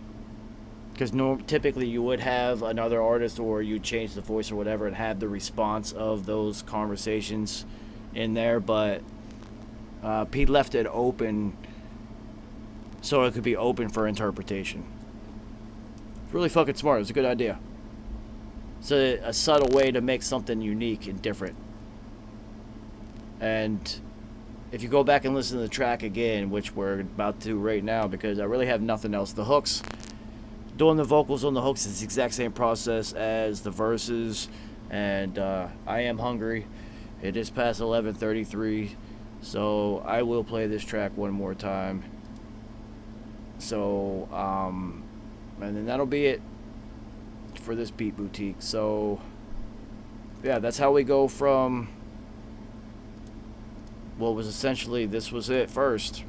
S5: Because typically you would have another artist, or you change the voice or whatever, and have the response of those conversations in there. But Pete left it open so it could be open for interpretation. It's really fucking smart. It's a good idea. It's a subtle way to make something unique and different. And if you go back and listen to the track again, which we're about to right now, because I really have nothing else. The hooks, doing the vocals on the hooks is the exact same process as the verses. And I am hungry. It is past 11:33, so I will play this track one more time. So, and then that'll be it for this Beat Boutique. So, yeah, that's how we go from what was essentially, this was it first.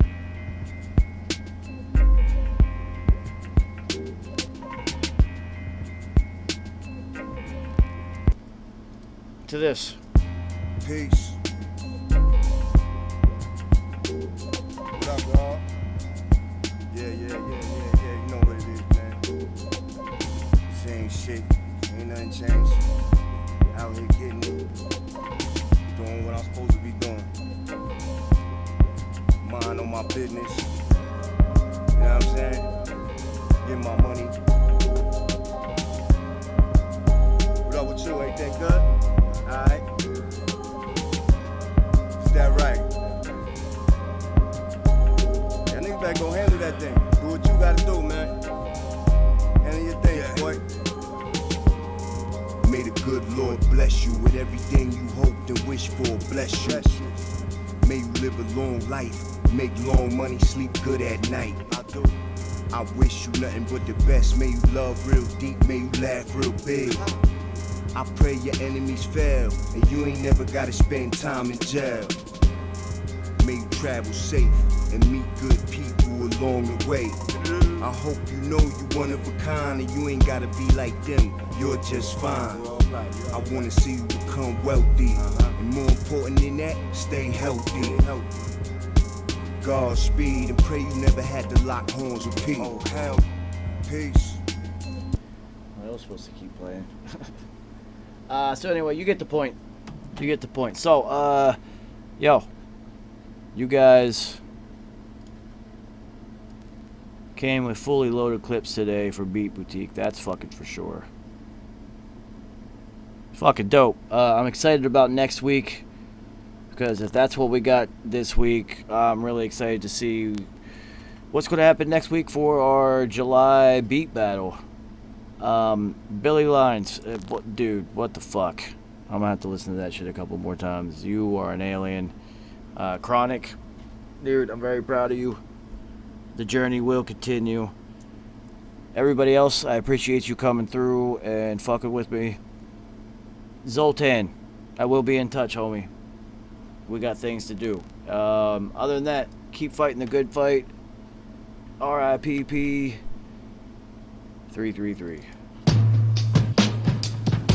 S5: To this.
S4: Peace. What up, y'all? Yeah. You know what it is, man. Same shit. Ain't nothing changed. Out here getting it. Doing what I'm supposed to be doing. Mind on my business. You know what I'm saying? Get my money. What up with you? Everything good? Alright. Is that right? Yeah, niggas better go handle that thing. Do what you gotta do, man. Handle your thing, boy. May the good Lord bless you with everything you hoped and wished for. Bless you. May you live a long life, make long money, sleep good at night. I wish you nothing but the best. May you love real deep, may you laugh real big. I pray your enemies fail, and you ain't never gotta spend time in jail. May you travel safe and meet good people along the way. I hope you know you one of a kind, and you ain't gotta be like them, you're just fine. I wanna see you become wealthy, and more important than that, stay healthy. Godspeed, and pray you never had to lock horns with Pete. Oh hell, peace.
S5: I was supposed to keep playing. So anyway, you get the point. So, yo, you guys came with fully loaded clips today for Beat Boutique. That's fucking for sure. Fucking dope. I'm excited about next week, because if that's what we got this week, I'm really excited to see what's going to happen next week for our July beat battle. Billy Lines, dude, what the fuck? I'm gonna have to listen to that shit a couple more times. You are an alien. Chronic, dude, I'm very proud of you. The journey will continue. Everybody else, I appreciate you coming through and fucking with me. Zoltan, I will be in touch, homie. We got things to do. Other than that, keep fighting the good fight. RIPP 333.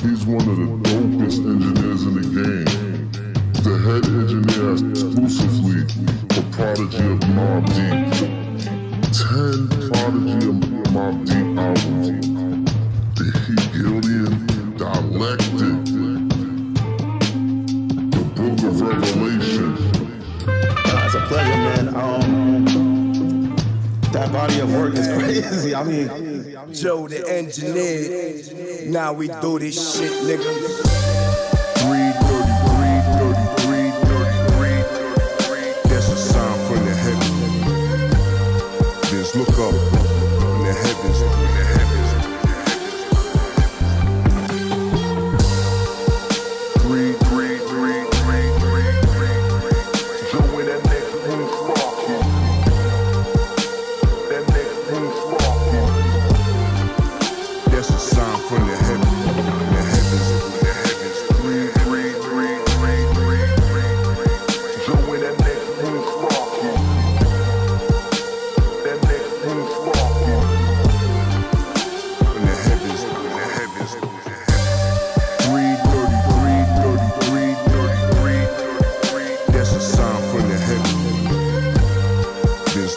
S1: He's one of the dopest engineers in the game. The head engineer exclusively for Prodigy of Mobb Deep. 10 Prodigy of Mobb Deep albums. The Hegelian Dialectic. The Book of Revelation.
S2: It's a pleasure, man. That body of work is crazy. I mean,
S3: Joe the engineer. Now we do this shit, nigga.
S4: 333. That's a sign from the heavens. Just look up in the heavens.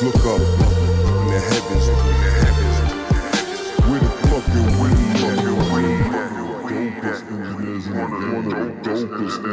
S4: Look up in the heavens, we're the
S1: fucking weed. Dopest engineers in the game. One of the dopest engineers.